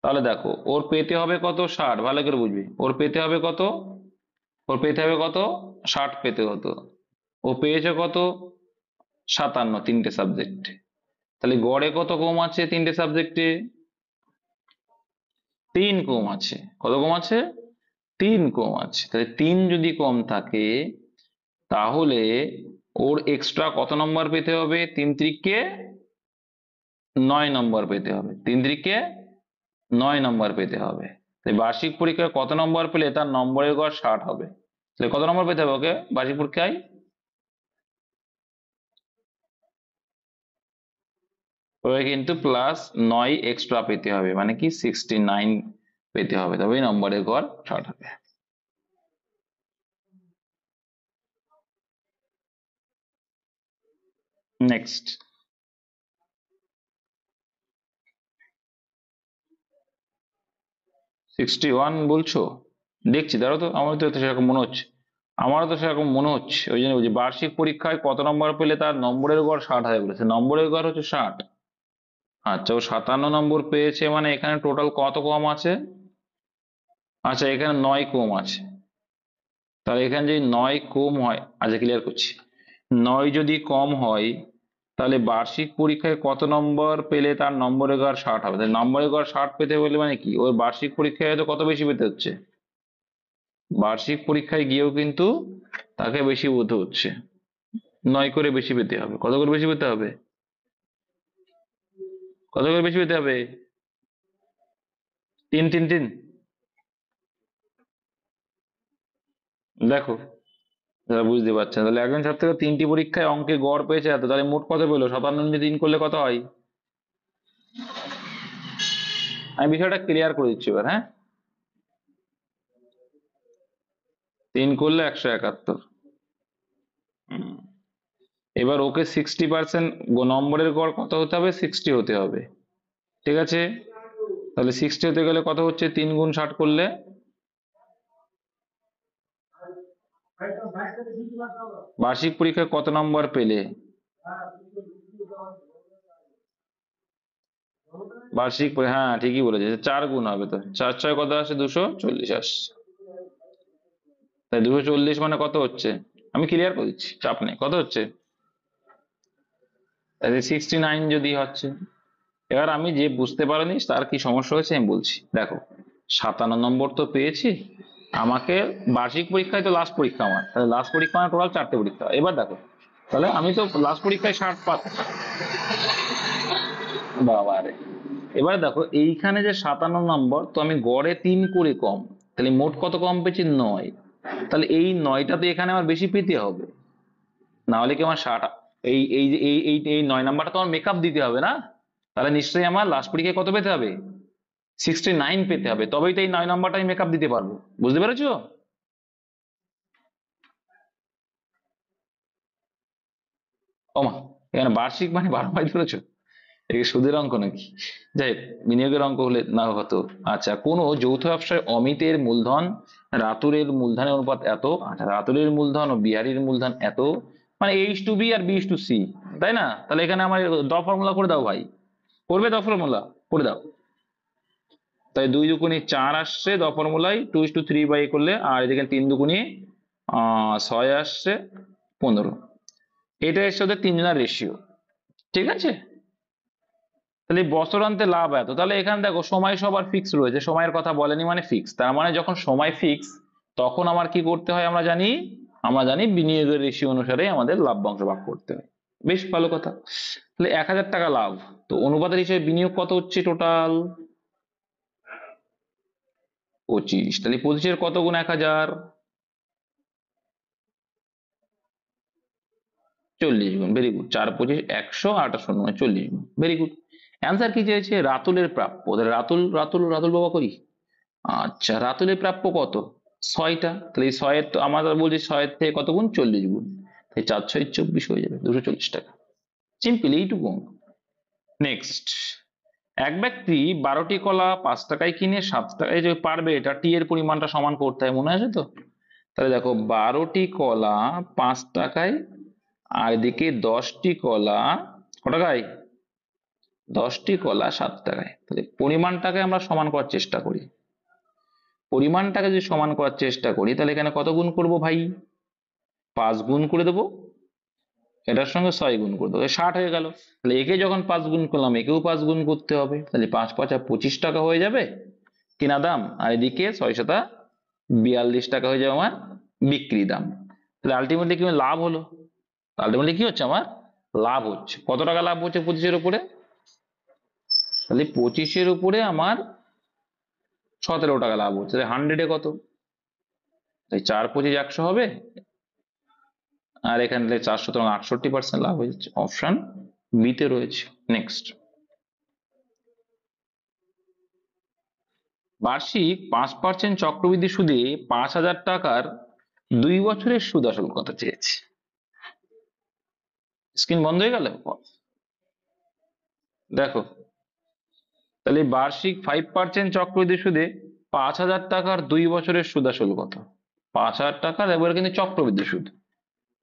তাহলে দেখো, ওর পেতে হবে কত? 60। ভালো করে বুঝবি, ওর পেতে হবে কত? ওর পেতে হবে কত? 60 পেতে হতো। ও পেয়েছে কত? 57, তিনটে সাবজেক্ট। তাহলে গড়ে কত কম আছে তিনটে সাবজেক্টে? 3 কম আছে। কত কম আছে? 3 কম আছে। তাহলে 3 যদি কম থাকে, তাহলে ওর এক্সট্রা কত নম্বর পেতে হবে? 3 তিরিকে 9 নম্বর পেতে হবে। 3 তিরিকে 9 নম্বর পেতে হবে। তাই বার্ষিক পরীক্ষায় কত নম্বর পেলে তার নম্বরের গড় 60 হবে? তাহলে কত নম্বর পেতে হবে ওকে বার্ষিক পরীক্ষায়? ওকে কিন্তু +9 এক্সট্রা পেতে হবে, মানে কি 69 পেতে হবে, তবেই নম্বরের গড় 60 হবে। নেক্সট, 61 বলছো? দেখছি, দাঁড়াও তো, আমার তো সেরকম মনে হচ্ছে, আমারও তো সেরকম মনে হচ্ছে, ওই জন্য বলছি বার্ষিক পরীক্ষায় কত নম্বর পেলে তার নম্বরের গড় 60 হবে বলেছে। নম্বরের গড় হচ্ছে 60। আচ্ছা, ও 57 নম্বর পেয়েছে, মানে এখানে টোটাল কত কম আছে? আচ্ছা, এখানে 9 কম আছে। তাহলে এখানে যদি 9 কম হয়, আচ্ছা ক্লিয়ার করছি, 9 যদি কম হয়, তাহলে বার্ষিক পরীক্ষায় কত নম্বর পেলে তার নম্বরের গড় 60 হবে? তাহলে নম্বরের গড় 60 পেতে হলে মানে কি, ওর বার্ষিক পরীক্ষায় তো কত বেশি পেতে হচ্ছে? বার্ষিক পরীক্ষায় গিয়েও কিন্তু তাকে বেশি পেতে হচ্ছে, 9 করে বেশি পেতে হবে। কত করে বেশি পেতে হবে? কত করে বেশি পেতে হবে? 3 3 3। দেখো, যারা বুঝতে পারছে না, তাহলে একজন ছাত্র 3টি পরীক্ষায় অঙ্কে গড় পেয়েছে এত, তাহলে মোট কত পেলো? 57 দিয়ে 3 করলে কত হয়? আমি বিষয়টা ক্লিয়ার করে দিচ্ছি এবার, হ্যাঁ। 3 করলে 171। এবার ওকে 60% নম্বরের গড় কত হতে হবে? 60 হতে হবে। ঠিক আছে, তাহলে 60 হতে গেলে কত হচ্ছে? 3 গুণ 60 করলে? বার্ষিক পরীক্ষায় কত নম্বর পেলে? হ্যাঁ ঠিকই বলেছে, 4 গুণ হবে, তো 4 6 কত আসে? 240 আসছে। তাই 240 মানে কত হচ্ছে? আমি ক্লিয়ার করে দিচ্ছি, চাপ নেই। কত হচ্ছে? 69 যদি হচ্ছে। এবার আমি যে বুঝতে পারিনি তার কি সমস্যা হয়েছে আমি বলছি। দেখো, 57 নম্বর তো পেয়েছি, আমাকে বার্ষিক পরীক্ষায় তো লাস্ট পরীক্ষা আমার, তাহলে লাস্ট পরীক্ষা আমার টোটাল 4টে পরীক্ষা। এবার দেখো, তাহলে আমি তো লাস্ট পরীক্ষায় 60 পাচ্ছি। বাবা রে, এবার দেখো এইখানে যে 57 নম্বর, তো আমি গড়ে 3 করে কম, তাহলে মোট কত কম পেয়েছি? 9। তাহলে এই 9টা তো এখানে আমার বেশি পেতে হবে, না হলে কি আমার 60, এই এই যে এই 9 নাম্বারটা তো আমার মেকআপ দিতে হবে না? তাহলে নিশ্চয়ই আমার লাস্ট পরীক্ষায় কত পেতে হবে? 69 পেতে হবে, তবেই তো এই 9 নাম্বারটা আমি মেকআপ দিতে পারবো। বুঝতে পেরেছো? ওমা, এখানে বার্ষিক মানে 12 মাস ধরেছো, এটা সুদের অঙ্ক নাকি? যাই হোক, বিনিয়োগের অঙ্ক হলে না হতো। আচ্ছা, কোন যৌথ ব্যবসায় অমিতের মূলধন রাতুলের মূলধনের অনুপাত এত, আচ্ছা রাতুলের মূলধন ও বিহারীর মূলধন এত, মানে H2B আর B/C, তাই না? তাহলে এখানে আমার দ ফর্মুলা করে দাও ভাই। করবে দ ফর্মুলা? করে দাও। তাই 2 দুগুণে 4 আসছে দ ফর্মুলায়, 2:3 করলে, আর এদিকে 3 দুগুণে 6 আসছে 15। এটা এসছে ওদের তিনজনের রেশিও। ঠিক আছে, তাহলে বছরান্তে লাভ এত, তাহলে এখানে দেখো সময় সবার ফিক্স রয়েছে, সময়ের কথা বলেনি মানে ফিক্স, তার মানে যখন সময় ফিক্স তখন আমার কি করতে হয় আমরা জানি, আমরা জানি বিনিয়োগের রেশিও অনুসারে আমাদের লভ্যাংশ ভাগ করতে হয়। বেশ ভালো কথা। তাহলে 1000 টাকা লাভ, তো অনুপাতের হিসেবে বিনিয়োগ কত হচ্ছে টোটাল? 25। তাহলে 25-এর কত গুণ 1000? 40 গুণ। ভেরি গুড, 4 25 128, মানে 40 গুণ। Very good. অ্যান্সার কি চেয়েছে? রাতুলের প্রাপ্য। তাহলে রাতুল রাতুল রাতুল বাবা করি। আচ্ছা, রাতুলের প্রাপ্য কত? 6টা। তাহলে এই 6 তো আমরা বলছি 6 থেকে কত গুণ? 40 গুণ। তাই 4 6 24 হয়ে যাবে, 240 টাকা। সিম্পল, এইটুকু। নেক্সট, এক ব্যক্তি 12টি কলা 5 টাকায় কিনে 7 টাকায় যে পারবে, এটা টি এর পরিমাণটা সমান করতে হয়, মনে আছে তো? তাহলে দেখো 12টি কলা 5 টাকায়, আর এদিকে 10টি কলা ক টাকায়? 10টি কলা 7 টাকায়। তাহলে পরিমাণটাকে আমরা সমান করার চেষ্টা করি। পরিমাণটাকে যদি সমান করার চেষ্টা করি তাহলে এখানে কত গুণ করব ভাই? 5 গুণ করে দেবো, এটার সঙ্গে 6 গুণ করে দেবো, 60 হয়ে গেল। তাহলে একে যখন 5 গুণ করলাম একেও 5 গুণ করতে হবে, তাহলে 5 5 25 টাকা হয়ে যাবে কিনা দাম, আর এদিকে 6 7 42 টাকা হয়ে যাবে আমার বিক্রি দাম। তাহলে আলটিমেটলি কি লাভ হলো? আলটিমেটলি কি হচ্ছে আমার? লাভ হচ্ছে। কত টাকা লাভ হচ্ছে 25-এর উপরে? তাহলে 25-এর উপরে আমার 17 টাকা লাভ হচ্ছে। তাহলে 100-এ কত? তাই 4 25 100 হবে, আর এখানে 400, 68% লাভ হয়ে যাচ্ছে। অপশন বি তে রয়েছে। নেক্সট, বার্ষিক 5% চক্রবৃদ্ধি সুদে 5,000 টাকার 2 বছরের সুদ আসল কত চেয়েছে? স্ক্রিন বন্ধ হয়ে গেল? দেখো, তাহলে বার্ষিক 5% চক্রবৃদ্ধি সুদে 5,000 টাকার 2 বছরের সুদ আসল কত? 5,000 টাকার, এবারে কিন্তু চক্রবৃদ্ধি সুদ,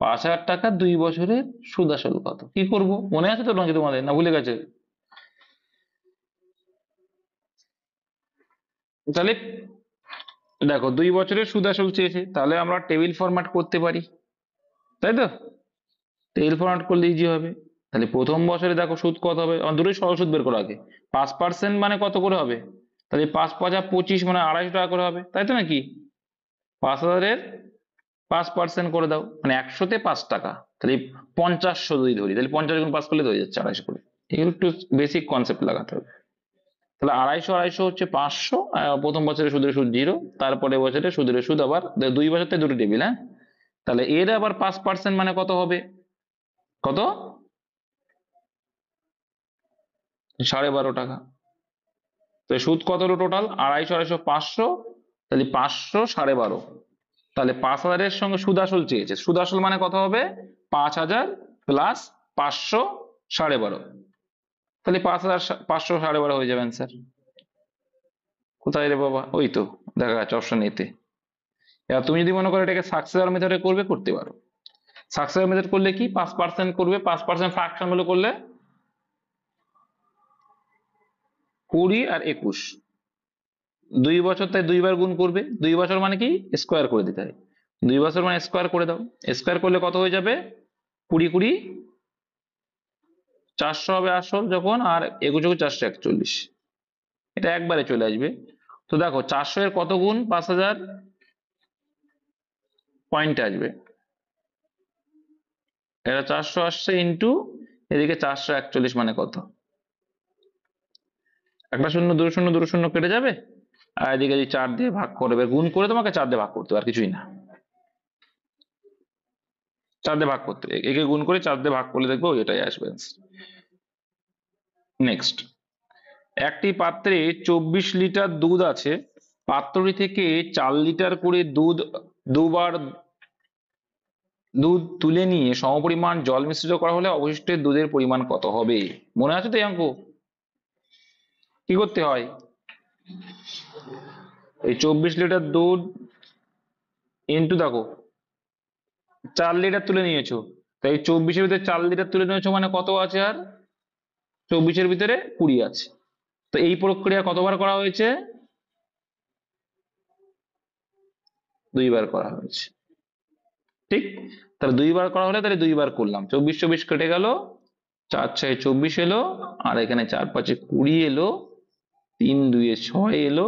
5,000 টাকার 2 বছরের সুদ আসল কত? কি করব, মনে আছে তো নাকি তোমাদের, না ভুলে গেছে? তাহলে দেখো 2 বছরের সুদ আসল চেয়েছে, তাহলে আমরা টেবিল ফরম্যাট করতে পারি, তাই তো? টেবিল ফরম্যাট করলে ইজি হবে। তাহলে প্রথম বছরে দেখো সুদ কত হবে, দুটোই সরল সুদ বের করা আগে। 5% মানে কত করে হবে? তাহলে 5 5 25 মানে 250 টাকা করে হবে, তাই তো নাকি? 5,000-এর 5% করে দাও, মানে 100-তে 5 টাকা, তাহলে 50 যদি ধরি, তাহলে 50 গুণ 5 করলে তো হয়ে যাচ্ছে 250 করে। এগুলো একটু বেসিক কনসেপ্ট লাগাতে হবে। তাহলে 250 250 হচ্ছে 500, প্রথম বছরে সুদের সুদ 0, তারপরে বছরে সুদের সুদ আবার 2 বছরতে দুটো টেবিল, হ্যাঁ। তাহলে এর আবার 5% মানে কত হবে? কত? 12.5 টাকা। তো সুদ কত হলো টোটাল? 250 250 500, তাহলে 500 12.5। তাহলে 5,000-এর সঙ্গে সুদ আসল চেয়েছে, সুদ আসল মানে কত হবে? 5,000 প্লাস 500 12.5, তাহলে 5,000 500 12.5 হয়ে যাবে অ্যান্সার। কোথায় রে বাবা? ওই তো দেখা যাচ্ছে অপশন এতে। এবার তুমি যদি মনে করো এটাকে সাকসেসর মেথডে করবে, করতে পারো। সাকসেসর মেথড করলে কি 5% করবে, 5% ফ্র্যাকশন গুলো করলে 20 আর 21, 2 বছর, তাই 2 বার গুণ করবে। 2 বছর মানে কি স্কোয়ার করে দিতে হয়, 2 বছর মানে স্কোয়ার করে দাও। স্কোয়ার করলে কত হয়ে যাবে? 20 20 400 হবে আসল যখন, আর 21 441, এটা একবারে চলে আসবে। তো দেখো 400 এর কত গুণ 5,000 পয়েন্টে আসবে, এটা 400 আসছে ইন্টু এদিকে 441 মানে কত? একটা শূন্য, দুটো শূন্য, দুটো শূন্য কেটে যাবে, আর এদিকে যদি 4 দিয়ে ভাগ করবে, গুণ করে তোমাকে 4 দিয়ে ভাগ করতে হবে, আর কিছুই না। 4 দিয়ে ভাগ করতে, একে গুণ করে 4 দিয়ে ভাগ করলে দেখবো এটাই আসবে। নেক্সট, একটি পাত্রে 24 লিটার দুধ আছে, পাত্রটি থেকে 4 লিটার করে দুবার দুধ তুলে নিয়ে সমপরিমাণ জল মিশ্রিত করা হলে অবশিষ্ট দুধের পরিমাণ কত হবে? মনে আছে তো এই অঙ্ক? কি করতে হয়? এই 24 লিটার দুধ ইন্টু, দেখো 4 লিটার তুলে নিয়েছো, তাই 24-এর ভিতরে 4 লিটার তুলে নিয়েছো মানে কত আছে আর? 24-এর ভিতরে 20 আছে। তো এই প্রক্রিয়া কতবার করা হয়েছে? 2 বার করা হয়েছে, ঠিক? তাহলে 2 বার করা হলে তাহলে 2 বার করলাম, 24 24 কেটে গেল, 4 6 24 এলো, আর এখানে 4 5 20 এলো, 3 2 6 এলো,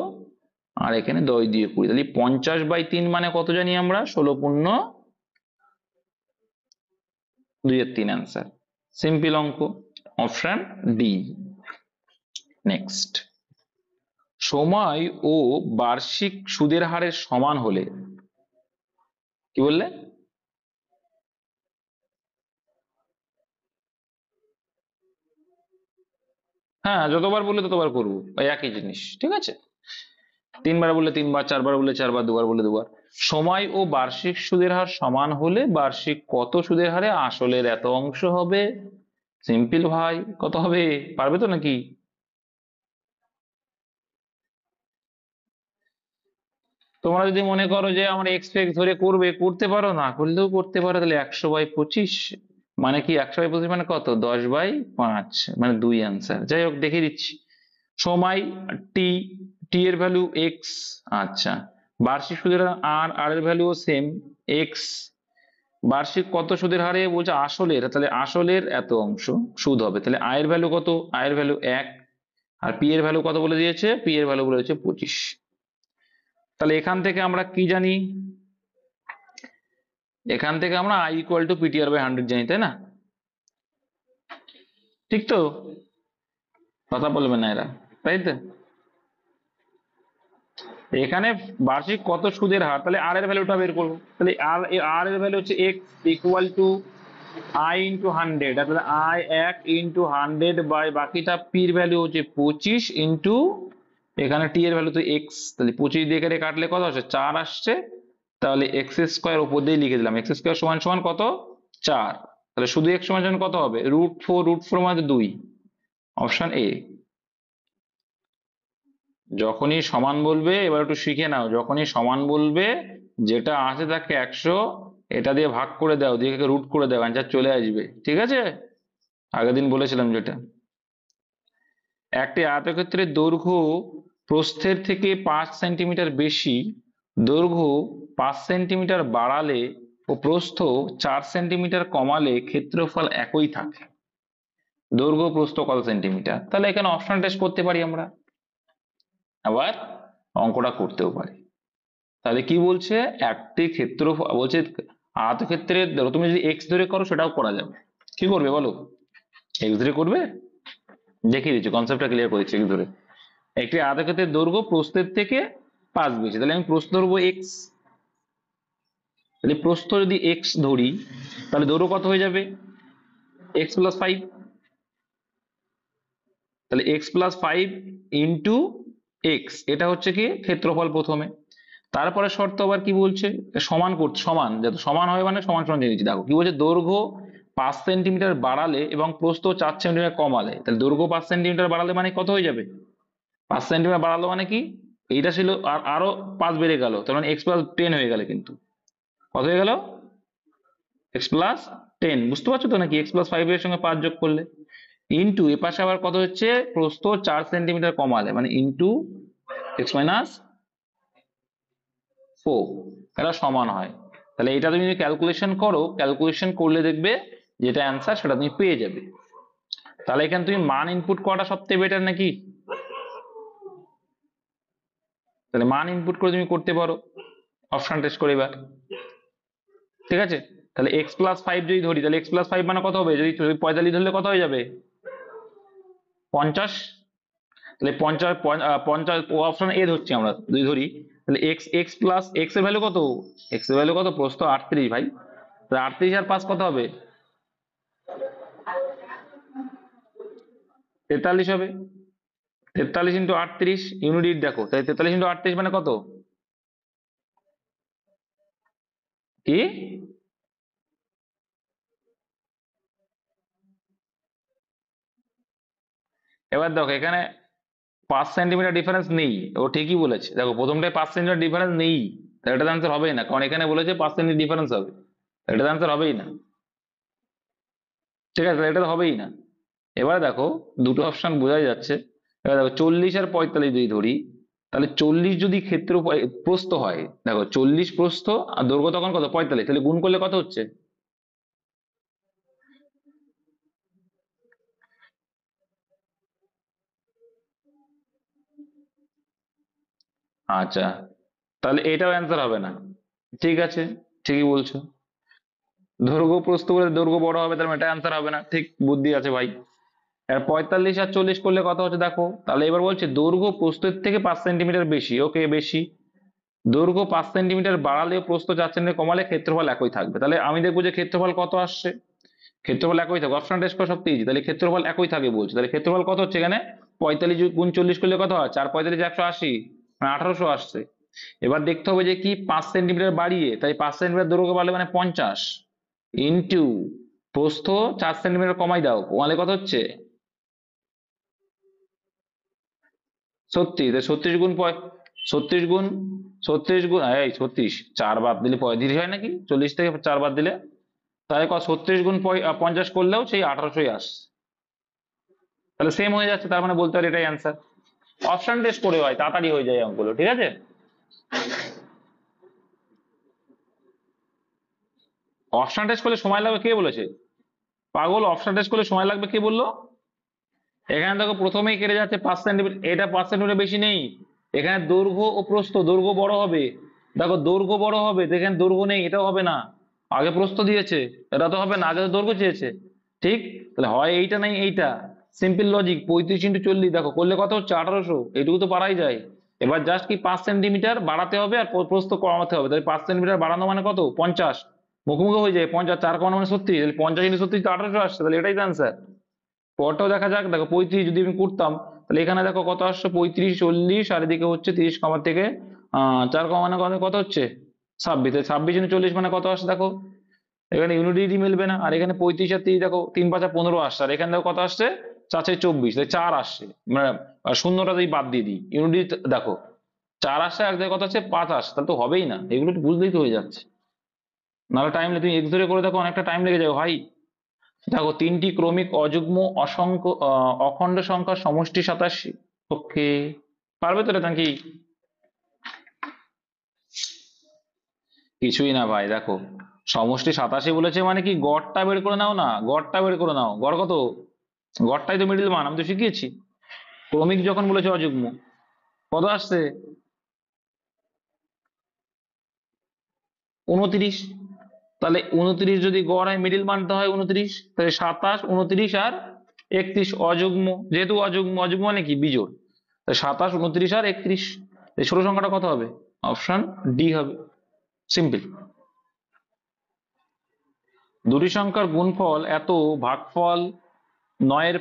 আর এখানে 10 দিয়ে 20, তাহলে 50/3 মানে কত জানি আমরা? 16.2-3 অ্যান্সার। সিম্পল অঙ্ক, অপশন ডি। নেক্সট, সময় ও বার্ষিক সুদের হারের সমান হলে, কি বললে? হ্যাঁ, যতবার বললে ততবার করবো, ওই একই জিনিস, ঠিক আছে? 3 বার বললে 3 বার, 4 বার বললে 4 বার, 2 বার বললে 2 বার। সময় ও বার্ষিক সুদের হার সমান হলে বার্ষিক কত সুদের হারে আসলের এত অংশ হবে? সিম্পল ভাই, কত হবে? পারবে তো নাকি? তোমরা যদি মনে করো যে আমরা এক্স ধরে করবে, করতে পারো, না করলেও করতে পারো। তাহলে 100/25 মানে কি? 100/25 মানে কত? 10/5 মানে 2 অ্যান্সার। যাই হোক, দেখিয়ে দিচ্ছি। সময় টি, টি এর ভ্যালু এক্স। আচ্ছা, বার্ষিক সুদের আর আর এর ভ্যালু সেম এক্স। বার্ষিক কত সুদের হারে বলছে? আসলের, তাহলে আসলের এত অংশ সুদ হবে। তাহলে আয়ের ভ্যালু কত? আয়ের ভ্যালু 1। আর পি এর ভ্যালু কত বলে দিয়েছে? পি এর ভ্যালু বলে দিয়েছে 25। তাহলে এখান থেকে আমরা কি জানি? এখান থেকে আমরা আই ইকুয়াল টু পিটিআর/100 জানি, তাই না? ঠিক তো? কথা বলবে না এরা, তাই তো? এখানে বার্ষিক কত সুদের হার, তাহলে আর এর ভ্যালুটা বের করবো। তাহলে আর এর ভ্যালু হচ্ছে x equal to I into 100। তাহলে আই 1 ইন্টু 100 বাই বাকিটা পির ভ্যালু হচ্ছে 25 ইন্টু এখানে টি এর ভ্যালু তো এক্স। তাহলে 25 দিয়ে এখানে কাটলে কত আসছে? 4 আসছে। তাহলে এক্স স্কোয়ার উপর দিয়ে লিখে দিলাম। এক্স স্কোয়ার সমান সমান কত? 4। তাহলে শুধু এক্স সমান সমান কত হবে? √4। √4 মানে 2। Option A. যখনই সমান বলবে, এবার একটু শিখে নাও, যখনই সমান বলবে যেটা আছে তাকে 100 এটা দিয়ে ভাগ করে দাও, দিয়ে রুট করে দাও, অ্যান্সার চলে আসবে। ঠিক আছে? আগের দিন বলেছিলাম যেটা। একটি আয়তক্ষেত্রের দৈর্ঘ্য প্রস্থের থেকে 5 সেন্টিমিটার বেশি, দৈর্ঘ্য 5 সেন্টিমিটার বাড়ালে ও প্রস্থ 4 সেন্টিমিটার কমালে ক্ষেত্রফল একই থাকে। দৈর্ঘ্য প্রস্থ কত সেন্টিমিটার? তাহলে এখানে অপশন টেস্ট করতে পারি আমরা, আবার অঙ্কটা করতেও পারি। তাহলে কি বলছে? একটি ক্ষেত্রফল বলছে আয়তক্ষেত্রের, তুমি যদি এক্স ধরে করো সেটাও করা যাবে। কি করবে বলো? এক্স ধরে করবে? দেখিয়ে দিচ্ছি, কনসেপ্টটা ক্লিয়ার করে দিচ্ছি। এক্স ধরে একটি আয়তক্ষেত্রের দৈর্ঘ্য প্রস্থের থেকে 5 বেশি, তাহলে আমি প্রস্থ ধরবো এক্স। তাহলে প্রস্থ যদি এক্স ধরি তাহলে দৈর্ঘ্য কত হয়ে যাবে? X plus 5। তাহলে এক্স প্লাস 5 ইন্টু এক্স, এটা হচ্ছে কি ক্ষেত্রফল প্রথমে। তারপরে শর্ত আবার কি বলছে? সমান করতে, সমান যাতে সমান হয় মানে সমান সমান দিয়ে দিচ্ছি। দেখো কি বলছে? দৈর্ঘ্য 5 সেন্টিমিটার বাড়ালে এবং প্রস্থ 4 সেন্টিমিটার কমালে। তাহলে দৈর্ঘ্য 5 সেন্টিমিটার বাড়ালে মানে কত হয়ে যাবে? 5 সেন্টিমিটার বাড়ালো মানে কি? এইটা ছিল আর আরো 5 বেড়ে গেল, তার মানে এক্স প্লাস 10 হয়ে গেল। কিন্তু কত হয়ে গেল? X plus 10। বুঝতে পারছো তো নাকি? এক্স প্লাস 5 এর সঙ্গে 5 যোগ করলে ইন্টু এ পাশে আবার কত হচ্ছে? প্রস্থ 4 সেন্টিমিটার কমালে মানে ইন্টু এক্স মাইনাস 4, এটা সমান হয়। তাহলে এটা তুমি ক্যালকুলেশন করো, ক্যালকুলেশন করলে দেখবে যেটা অ্যান্সার সেটা তুমি পেয়ে যাবে। তাহলে এখানে তুমি মান ইনপুট করাটা সবথেকে বেটার নাকি? তাহলে মান ইনপুট করে তুমি করতে পারো অপশন টেস্ট করে এবার। ঠিক আছে? তাহলে এক্স প্লাস 5 যদি ধরি, তাহলে এক্স প্লাস 5 মানে কত হবে? যদি 45 ধরলে কত হয়ে যাবে? 50। তাহলে 50 50 অপশন এ ধরছি আমরা যদি ধরি, তাহলে এক্স এক্স প্লাস এক্স এর ভ্যালু কত? এক্স এর ভ্যালু কত? প্রস্থ 38 ভাই। তাহলে 38 আর 5 কত হবে? 43 হবে। 43 ইন্টু 38 ইউনিট দেখো, তাই 43 ইন্টু 38 মানে কত? কি? এবার দেখো এখানে 5 সেন্টিমিটার ডিফারেন্স নেই, ও ঠিকই বলেছে। দেখো প্রথমটায় 5 সেন্টিমিটার ডিফারেন্স নেই, তাহলে এটার আনসার হবেই না, কারণ এখানে বলেছে 5 সেন্টিমিটার ডিফারেন্স হবে। এটার আনসার হবেই না। ঠিক আছে? তাহলে এটা তো হবেই না। এবার দেখো দুটো অপশন বোঝাই যাচ্ছে। এবার দেখো 40 আর 45 যদি ধরি, তাহলে 40 যদি ক্ষেত্র প্রস্থ হয়, দেখো 40 প্রস্থ আর দৈর্ঘ্য তখন কত? 45, তাহলে গুণ করলে কত হচ্ছে? আচ্ছা, তাহলে এটাও অ্যান্সার হবে না। ঠিক আছে, ঠিকই বলছো। দৈর্ঘ্য প্রস্থ বলে দৈর্ঘ্য বড় হবে, তার মানে এটা অ্যান্সার হবে না। ঠিক বুদ্ধি আছে ভাই। আর 45 আর 40 করলে কত হচ্ছে দেখো। তাহলে এবার বলছে দৈর্ঘ্য প্রস্থের থেকে 5 সেন্টিমিটার বেশি। ওকে, বেশি। দৈর্ঘ্য 5 সেন্টিমিটার বাড়ালে প্রস্থ 4 সেন্টিমিটার কমালে ক্ষেত্রফল একই থাকবে। তাহলে আমি দেখবো যে ক্ষেত্রফল কত আসছে। ক্ষেত্রফল একই থাকবে, অপশন টেস্ট করা সবচেয়ে ইজি। তাহলে ক্ষেত্রফল একই থাকে বলছে, তাহলে ক্ষেত্রফল কত হচ্ছে এখানে? 45 গুণ 40 করলে কত হয়? 4 45 180, মানে 1800 আসছে। এবার দেখতে হবে যে কি 5 সেন্টিমিটার বাড়িয়ে, তাই 5 সেন্টিমিটার দৈর্ঘ্য বাড়লে মানে 50 ইন্টু প্রস্থ 4 সেন্টিমিটার কমাই দাও, কমালে কত হচ্ছে? 36। 36 গুণ 36 গুণ 36 গুণ এই 36, 4 বাদ দিলে 35 হয় নাকি? 40 থেকে 4 বাদ দিলে তাহলে 36 গুণ 50 করলেও সেই 1800 আসে। তাহলে সেম হয়ে যাচ্ছে, তার মানে বলতে পারি এটাই অ্যান্সার। অপশন টেস্ট করে হয়, তাড়াতাড়ি হয়ে যায় অঙ্কগুলো, ঠিক আছে? অপশন টেস্ট করলে সময় লাগবে কে বলেছে? পাগল, অপশন টেস্ট করলে সময় লাগবে কে বললো? এখানে দেখো প্রথমেই কেটে যাচ্ছে 5 সেন্টিমিটার, এটা 5 সেন্টিমিটার বেশি নেই। এখানে দৈর্ঘ্য ও প্রস্থ, দৈর্ঘ্য বড় হবে, দেখো দৈর্ঘ্য বড় হবে, দেখেন দৈর্ঘ্য নেই, এটাও হবে না। আগে প্রস্থ দিয়েছে, এটা তো হবে না, আগে তো দৈর্ঘ্য চেয়েছে। ঠিক, তাহলে হয় এইটা নাই এইটা। সিম্পল লজিক, 35 × 40 দেখো করলে কত হচ্ছে? 1800, এইটুকু তো পারাই যায়। এবার জাস্ট কি 5 সেন্টিমিটার বাড়াতে হবে আর প্রস্থ কমাতে হবে, তাহলে 5 সেন্টিমিটার বাড়ানো মানে কত? 50, মুখোমুখি হয়ে যায় 50, 4 কমানো মানে 36, তাহলে 50 × 36 তো 1800 আসছে, তাহলে এটাই তো অ্যান্সার। পরটাও দেখা যাক, দেখো 35 যদি আমি করতাম তাহলে এখানে দেখো কত আসছে? 35, 40 আর এদিকে হচ্ছে 30 কমার থেকে 4 কমানো মানে কত হচ্ছে? 26, 26 × 40 মানে কত আসছে দেখো? এখানে ইউনিটি মিলবে না, আর এখানে 35 আর 30 দেখো 3 5 15 আসছে, আর এখানে দেখো কত আসছে? 4 4 24, তাই 4 আসছে, মানে শূন্যটা যদি বাদ দিয়ে দিই ইউনিটি দেখো 4 আসছে, আর দেখো কত আছে? 5 আসছে, তাহলে তো হবেই না, এগুলো একটু বুঝলেই তো হয়ে যাচ্ছে। নাহলে টাইম তুমি এক্স ধরে করে দেখো, অনেকটা টাইম লেগে যাবে ভাই। দেখো 3টি ক্রমিক অযুগ্ম অসংখ্য অখণ্ড সংখ্যার সমষ্টি 87। ওকে, পারবে তো এটা নাকি? কিছুই না ভাই, দেখো সমষ্টি 87 বলেছে মানে কি, গড়টা বের করে নাও না, গড়টা বের করে নাও। গড় কত? গড়টাই তো মিডিল মান, আমি তো শিখিয়েছি। ক্রমিক যখন বলেছে অযুগ্ম, কত আসছে? 29। তাহলে 29 যদি গড় হয়, মিডিল মানটা হয় 29, তাহলে 27, 29 আর 31 অযুগ্ম, যেহেতু অযুগ্ম, অযুগ্ম মানে কি? বিজোড়। তাই 27, 29 আর 31, এই ছোট সংখ্যাটা কত হবে? অপশন ডি হবে, সিম্পল। দুটি সংখ্যার গুণফল এত, ভাগফল 9 এর,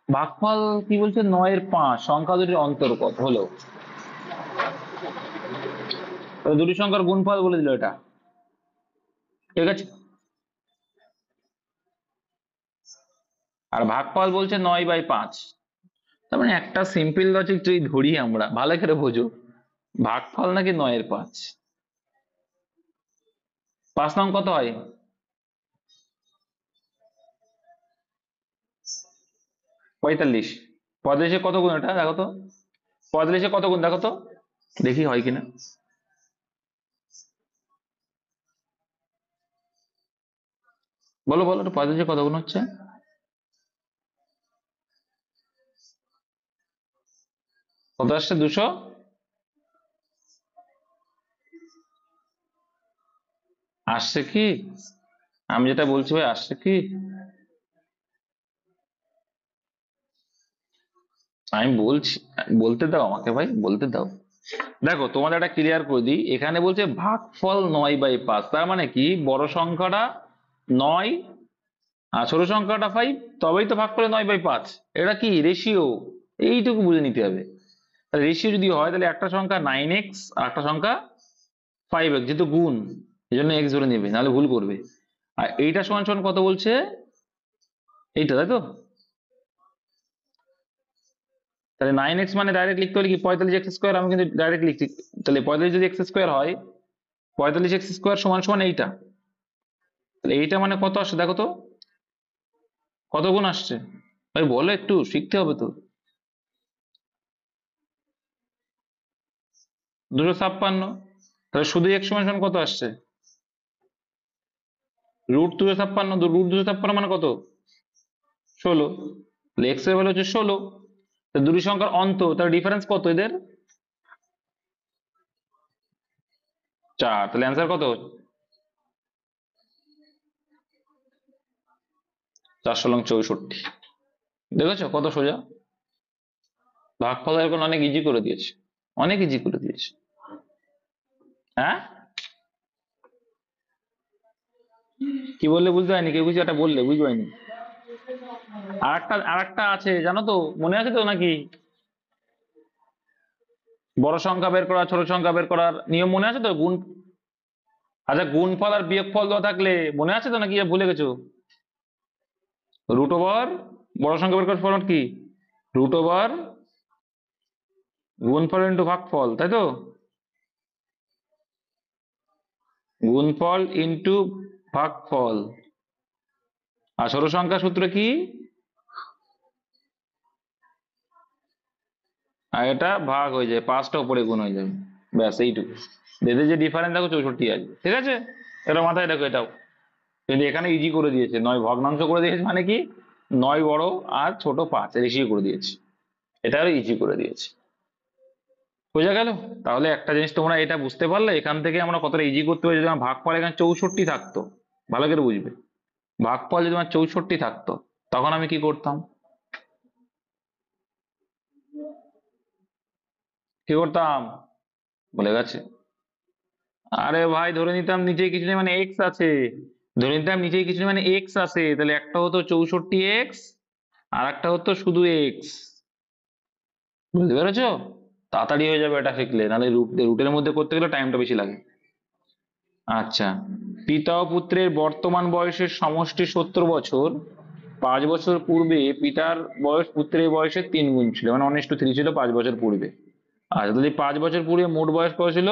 ভাগফল কি বলছে? 9 এর 5 সংখ্যা দুটির অন্তর্গত হলো। দুটি সংখ্যার গুণফল বলে দিল এটা, ঠিক আছে? আর ভাগফল বলছে 9/5, তার মানে একটা সিম্পল লজিক যদি ধরি আমরা, ভালো করে বোঝো, ভাগফল নাকি 9/5। 5 নং কত হয়? 45। 45 কত গুণ এটা দেখো তো? 45 কত গুণ দেখো তো, দেখি হয় কিনা। বলো বলো, 45 কত গুণ হচ্ছে? কত আসছে? 200। আসছে কি? আমি যেটা বলছি ভাই, আসছে কি? আমি বলছি, বলতে দাও আমাকে ভাই, বলতে দাও। দেখো তোমাদের একটা ক্লিয়ার করে দিই, এখানে বলছে ভাগফল 9/5, তার মানে কি বড় সংখ্যাটা 9 আর ছোট সংখ্যাটা 5, তবেই তো ভাগ করে 9/5। এটা কি রেশিও, এইটুকু বুঝে নিতে হবে। রেশিও যদি হয় তাহলে একটা সংখ্যা 9x আর একটা সংখ্যা 5x, যেহেতু গুণ এই জন্য x ধরে নেবে, নাহলে ভুল করবে। আর এইটা সমান সমান কত বলছে? এইটা, তাই তো? তাহলে 9x মানে ডাইরেক্ট লিখতে হলে কি 45x², আমি কিন্তু ডাইরেক্ট লিখছি। তাহলে 45 যদি x² হয়, 45x² সমান সমান এইটা, তাহলে এইটা মানে কত আসছে দেখো তো? কত গুণ আসছে ভাই বলো, একটু শিখতে হবে তো। 256। তাহলে শুধু x সমান সমান কত আসছে? √256। √256 মানে কত? 16। তাহলে x এর ভ্যালু হচ্ছে 16। দুটি সংখ্যার অন্ত, তার ডিফারেন্স কত এদের? 4। তাহলে অ্যান্সার কত? 4×64। দেখেছো কত সোজা? ভাগফল এখন অনেক ইজি করে দিয়েছে, অনেক ইজি করে দিয়েছে। হ্যাঁ, কি বললে বুঝতে পারিনি, কেউ কিছু একটা বললে বুঝতে পারিনি। আর একটা আছে জানো তো, মনে আছে তো নাকি? বড় সংখ্যা বের করা, ছোট সংখ্যা বের করার নিয়ম মনে আছে তো? গুণ, আচ্ছা গুণফল আর বিয়োগফল দেওয়া থাকলে মনে আছে তো নাকি ভুলে গেছো? √, বড় সংখ্যা বের করার ফরম্যাট কি? √, গুণফল ইন্টু ভাগফল, তাই তো? গুণফল ইন্টু ভাগফল। আর ষোড় সংখ্যা সূত্র কি? আর এটা ভাগ হয়ে যায়, 5টা উপরে গুণ হয়ে যাবে, ব্যাস এইটুকু। এদের যে ডিফারেন্স দেখো 64 আছে, ঠিক আছে? এটা মাথায় রাখো এটাও। কিন্তু এখানে ইজি করে দিয়েছে, 9 ভগ্নাংশ করে দিয়েছে, মানে কি 9 বড় আর ছোট 5 রেশিও করে দিয়েছে, এটা আরো ইজি করে দিয়েছে। বোঝা গেল? তাহলে একটা জিনিস তোমরা এটা বুঝতে পারলে, এখান থেকে আমরা কতটা ইজি করতে পারি। যদি আমার ভাগফল এখানে 64 থাকতো, ভালো করে বুঝবে, ভাগফল যদি আমার 64 থাকতো, তখন আমি কি করতাম? কি করতাম? বলে গেছে। আরে ভাই ধরে নিতাম নিচে কিছু নেই, মানে এক্স আছে। ধরে নিতাম নিচে কিছু নেই, মানে এক্স আছে, তাহলে একটা হতো 64x, আর একটা হতো শুধু এক্স। বুঝতে পেরেছো? তাড়াতাড়ি হয়ে যাবে এটা শিখলে, নাহলে রুটের মধ্যে করতে গেলে টাইমটা বেশি লাগে। আচ্ছা, পিতা ও পুত্রের বর্তমান বয়সের সমষ্টি 70 বছর। 5 বছর পূর্বে পিতার বয়স পুত্রের বয়সের 3 গুণ ছিল, মানে 1:3 ছিল 5 বছর পূর্বে। আচ্ছা, যদি 5 বছর পূর্বে মোট বয়স কত ছিল?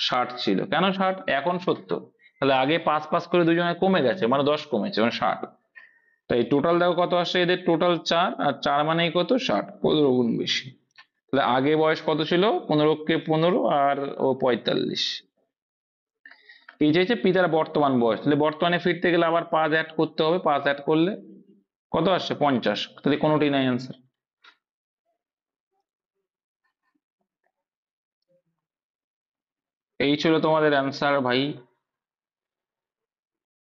60 ছিল। কেন 60? এখন 70। তাহলে আগে 5 5 করে দুজনে কমে গেছে, মানে 10 কমেছে, মানে 60। তাই টোটাল দেখো কত আসছে, এদের টোটাল 4, আর 4 মানেই কত? 60, 15 গুণ বেশি। তাহলে আগে বয়স কত ছিল? 15কে 15 আর ও 45। এই যে পিতার বর্তমান বয়স, তাহলে বর্তমানে ফিরতে গেলে আবার 5 অ্যাড করতে হবে, 5 অ্যাড করলে কত আসছে? 50। তাহলে কোনোটি নাই অ্যান্সার। এই ছিল তোমাদের অ্যান্সার ভাই।